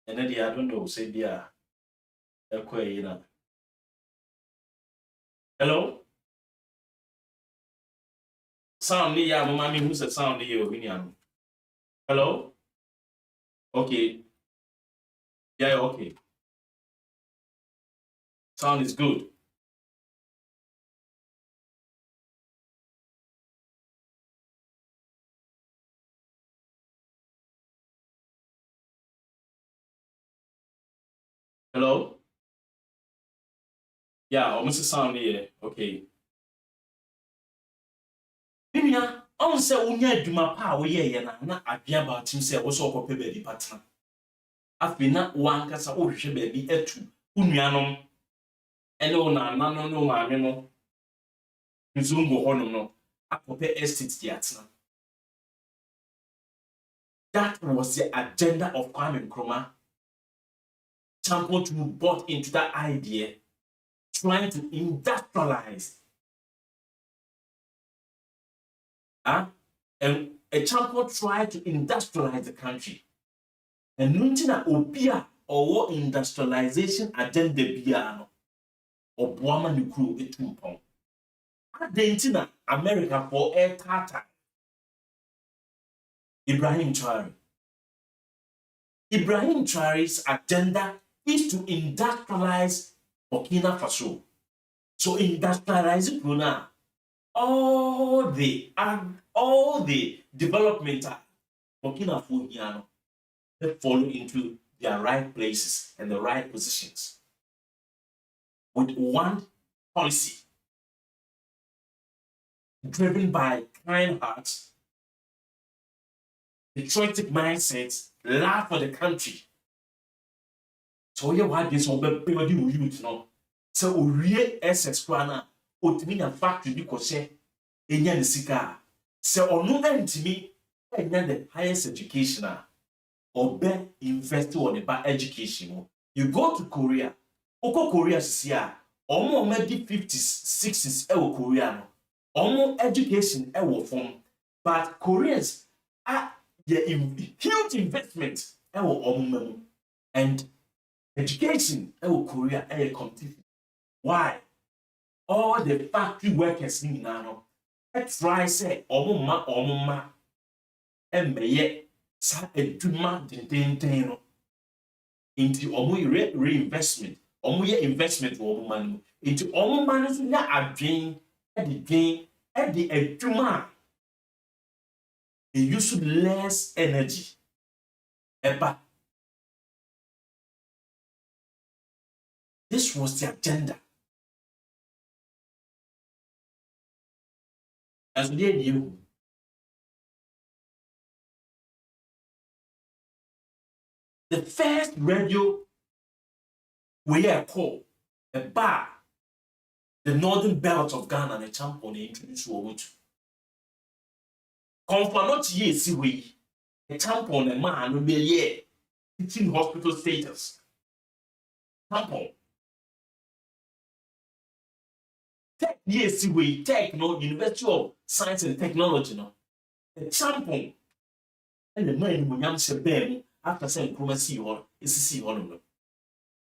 And then I don't know, say dear. Hello? Sound me ya mommy who said sound you opinion. Hello? Okay. Yeah, okay. Sound is good. Hello? Yeah, almost sound here. Okay. Minya, on say unya duma pa wo ye na adua ba tim say wo so okope baby partner. Afi na wan kasa wo hwehwe baby atu unuanom ene wo na nano no maame no nzungo hono no akope estate di atena. That was the agenda of Kwame Nkrumah. Champion to bought into that idea, trying to industrialize. And a champion tried to industrialize the country. And Nuntina Obia or industrialization agenda Biano or Boama Nukru Etumpong. Adentina America for Air Tata. Ibrahim Traore. Ibrahim Traore's agenda is to industrialize Burkina Faso. So industrializing Brunei, all the development Burkina Faso they fall into their right places and the right positions with one policy driven by kind hearts, patriotic mindsets, love for the country. So you want this on the youth no. So we SS plan otimi factory because enya ne sika. So onu antimi enya the highest education or be invest on the education. You go to Korea. Oko Korea sia. Omo medi 50s, 60s Korea no. Omo education from. But Koreans are huge investment omo and education Korea completely. Why? All the factory workers in Nano try say omo ma meye sa eduma den no into omo reinvestment omo ye investment wo omo man into omo man so na adwen e the eduma they use less energy eba. This was the agenda. As we knew, the first radio we are called a bar, the northern belt of Ghana and a champion introduced to Confirm not yes, we a champion a man will be a year teaching hospital status. Tampon. Tech yes, we take no University of Science and Technology no. A tampon and the man who yam se after saying Nkrumah see one is see one of them.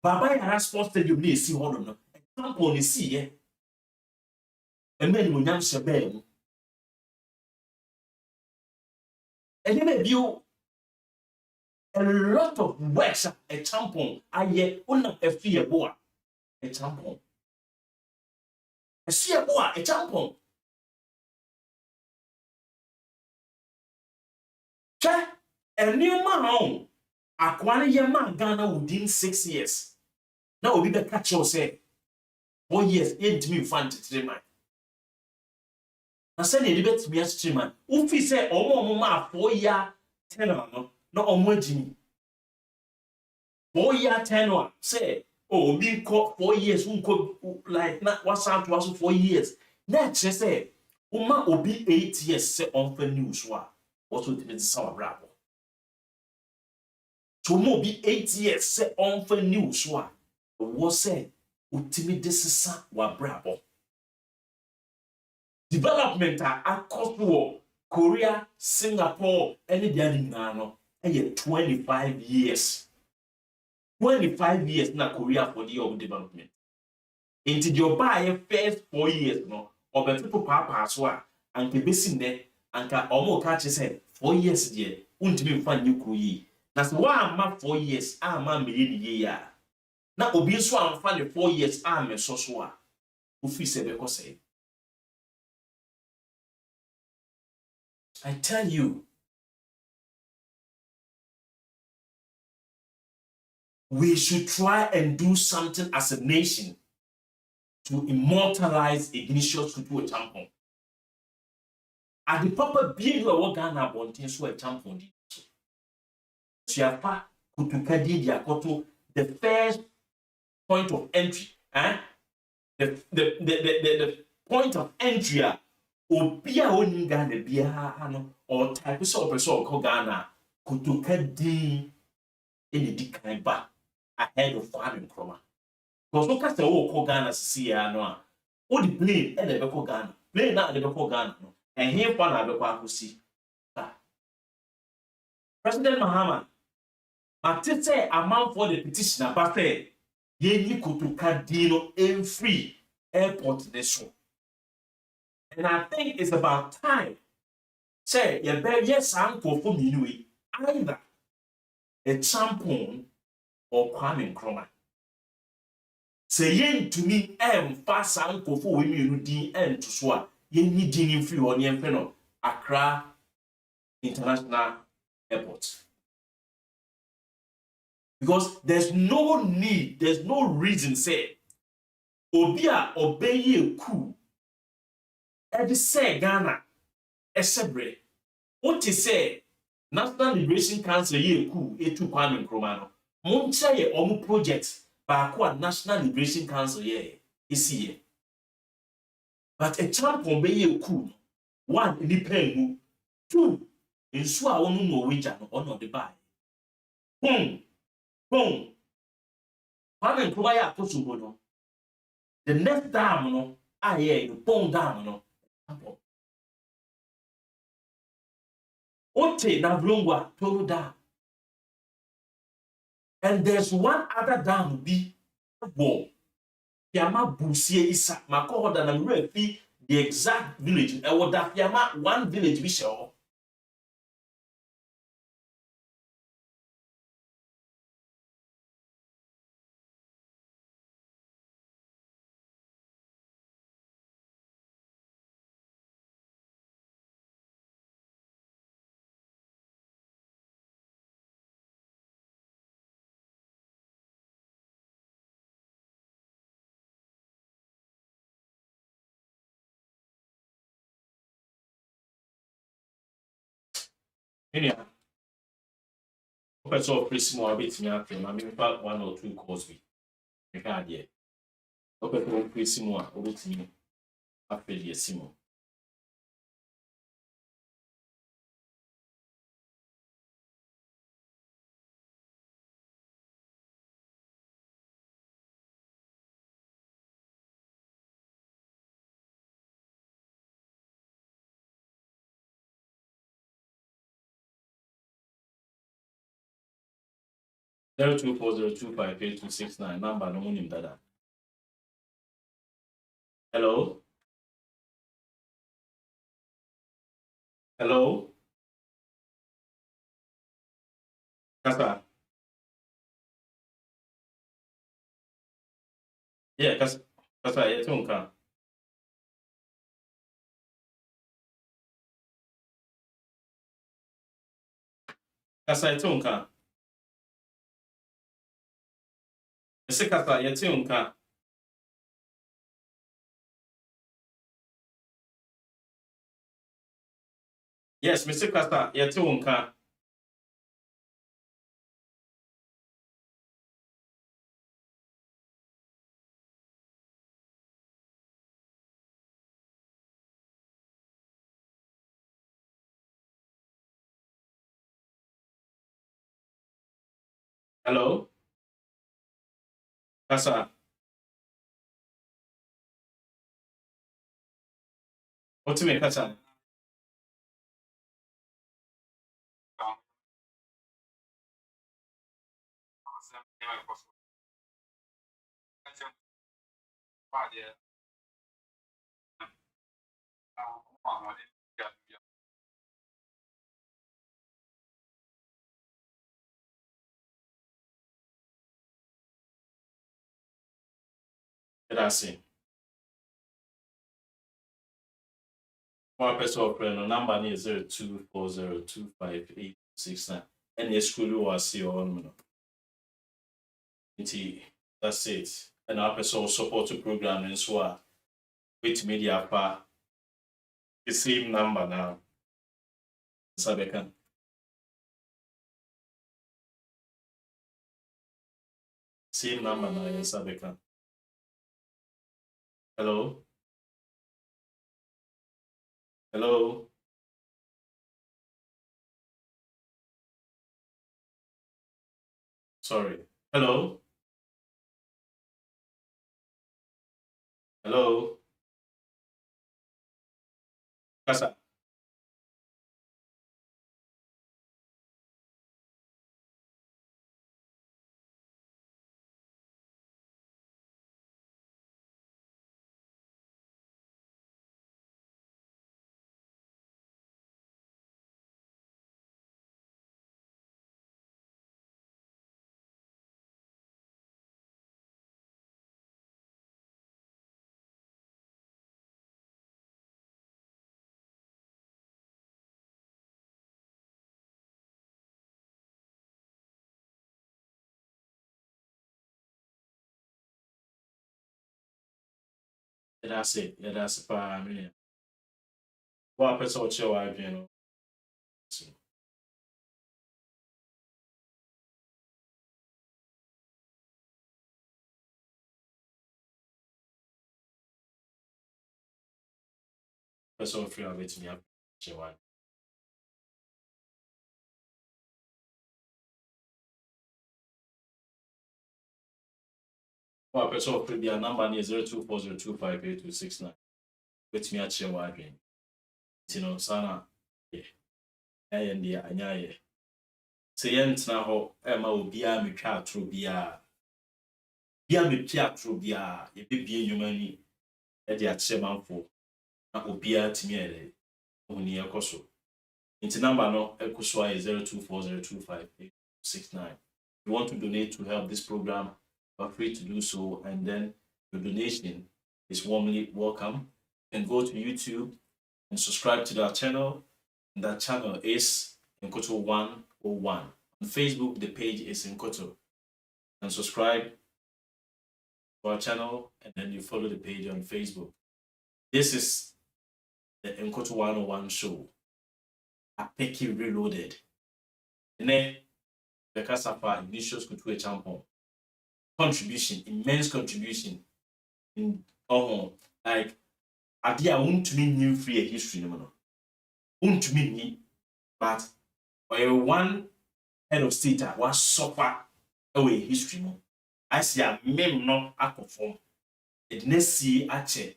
Baba Yara Sports Stadium near see one of them. A tampon is see eh. A man who yam se and then you a lot of works a tampon aye una a fear boa a tampon. A fear boa a tampon. Check a new man acquire your man Ghana within 6 years. Now we be the catch or say 4 years ain't me fun to 3 months. I said a little bit me as 3 months. Ufi say omo 4 year tenor no omo Jimmy. 4 year tenor say oh be 4 years like not what's out to 4 years. Next say uma obi 8 years say on for news wa also the sour bravo. To mo be 8 years say on for news wa was say utimi desisa wa bravo. Development are cost war Korea, Singapore, any the other 25 years. 25 years na Korea for the of development. Into your buy first 4 years no, or better papa so and ke besin there and ka omo catch say 4 years there. Untimi fan new kuyi. Na so wa 4 years ma me ye ya. Na obi so amfa the 4 years me so a. Ofi se be ko say. I tell you, we should try and do something as a nation to immortalize Ignatius KUTU ACHEAMPONG. At the proper being of Ghana Bontin so ACHEAMPONG. Siapa KUTU Kadi Diakoto, the first point of entry, the point of entry, Obia Onin Ghana Bia or type of person called Ghana, KUTU Kadi in the Dikaiba ahead of farming Chroma. Because no cast a walk Ghana see no. What the plane and the Beko Ghana. Plane not the Beko Ghana. And here for na Beko see. President Mahama, I say amount for the petition about say ye KUTU Kadino in free airport nation. And I think it's about time. Say you better yes uncle for me either ACHEAMPONG or Kwame Nkrumah. Say yen to me fast uncle for women din to so yen need din free on yen feno Accra International Airport. Because there's no need, there's no reason say Obia obey coup. Every say Ghana esebre. What you say National Liberation Council ye coup etu Kwame Nkrumah no. Moncha ye omu project by National Liberation Council ye is here. But ACHEAMPONG be ye coup. One, in the pen. Two, in Swa onu Norwegian or not the buy. Boom. Kwame Nkrumah ya posubo no. The next dam no, the pong dam no. Ote na Vlongwa Toro dam. And there's one other dam be wall. Fiama Busie Isa Mako da na refi the exact village. E woda Fiama one village be sure. Anyhow, person of prison or bit me after my one or two calls me. I can't yet. Person of prison or bit me after the Simo. Zero 0240258269 number no monim dada. Hello? Hello? Kasa? Yeah, Kasa, yetunka. Kasa yetunka. Ese kasa yetunka. Yes, Mr. Kasa yetunka. Hello? Kasa? What's me, Kasa? Grazie. One person of friend number is 0240258869. And school was see on. That's it. And our person support the program and so with media pa the same number now. Sabeka. Same number now, yes, Sabeka. Hello? Hello? Sorry. Hello? Hello? Kasa. That's it. Yeah, that's the part. I mean, what person will show I you know. Person free of it me up. Show I. What person free their number is 0240258269. With me at show I again. You know, sana. Yeah. And the anya. Say yentna ho ema obia metwa atro bia me pia atro bia e bibie nyumani e de achemanfo na obia timi ere oni ekoso inti number no ekoso is 0240258869. You want to donate to help this program, you are free to do so, and then your donation is warmly welcome. You can go to YouTube and subscribe to that channel, and that channel is KUTU 101. On Facebook, the page is KUTU. And subscribe to our channel, and then you follow the page on Facebook. This is the KUTU 101 show. Apeki Reloaded. The Kasafa IGNATIUS KUTU ACHEAMPONG. Contribution, immense contribution in like idea won't mean new free history no. Won't mean me, but one head of state was suffer away history mo. I see a mem no akofom. It next see ache.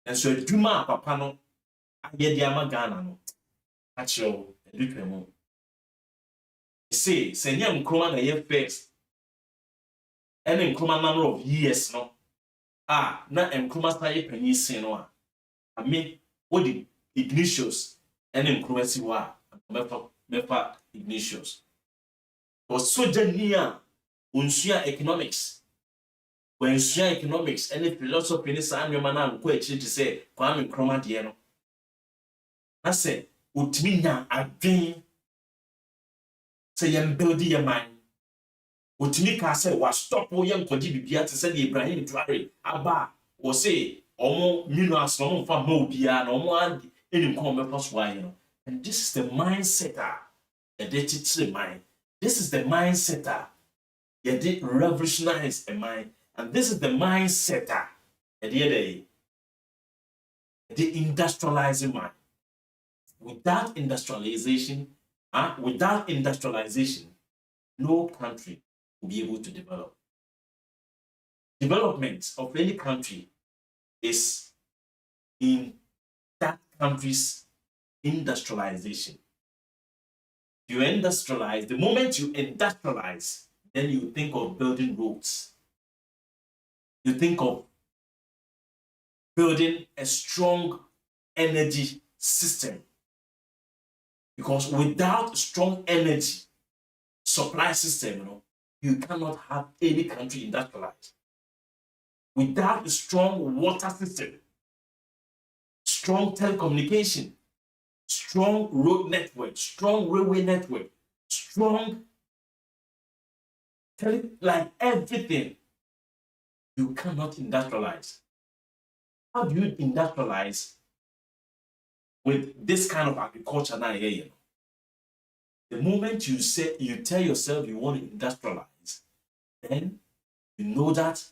And so duma papa no aye dia magana no. Ache edutwe mo. Say nyam kroma na ye first. And kroma number of years no. Na kroma stay penny sin no. I mean what the IGNATIUS and kroma si wa mefa IGNATIUS. Was so near unsua economics. When unsua economics, any philosophy in this man go to say, Kwame Nkrumah de no. I say, utminya adwen say yem build your mind. Utmi ka say was stop wo yem kodi bibia to say Ibrahim Traore aba or say omo minas no fa ma obia na omo andi enim kon me pass why no. And this is the mindset the mind. This is the mindset you did revolutionize a mind, and this is the mindset at the end the industrializing mind. Without industrialization, no country will be able to develop. Development of any country is in that country's industrialization. You industrialize, the moment you industrialize, then you think of building roads. You think of building a strong energy system. Because without a strong energy supply system, you cannot have any country industrialized. Without a strong water system, strong telecommunication, strong road network, strong railway network, strong like everything, you cannot industrialize. How do you industrialize with this kind of agriculture now here? The moment you tell yourself you want to industrialize, then you know that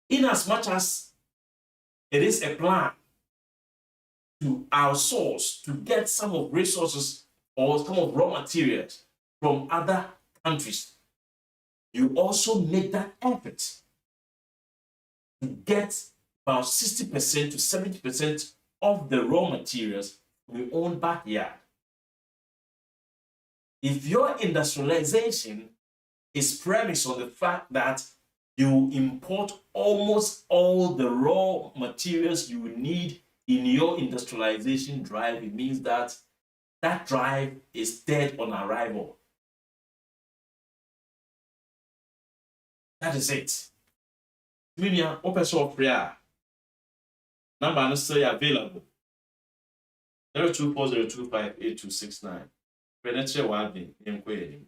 in as much as it is a plan to outsource, to get some of resources or some of raw materials from other countries, you also make that effort to get about 60% to 70% of the raw materials from your own backyard. If your industrialization is premised on the fact that you import almost all the raw materials you need in your industrialization drive, it means that that drive is dead on arrival. That is it. Minia, open source prayer. Number is still available. 0240258269. Penetre Wadi in Queen.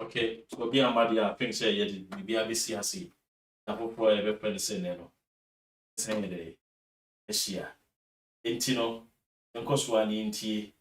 Okay, so be a madia, things say yet, be a BCRC. I hope for a weapon scenario. Same day. Asia. Intino, and Coswani in tea.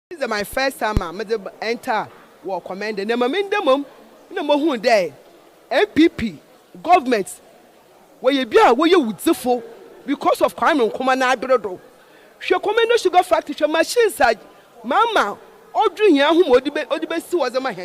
This is my first time I enter war command. And I'm in the mum. No day. MPP government where you be where you would for because of crime and command. She command sugar factory machine side. Mama, all dream who would be was a man.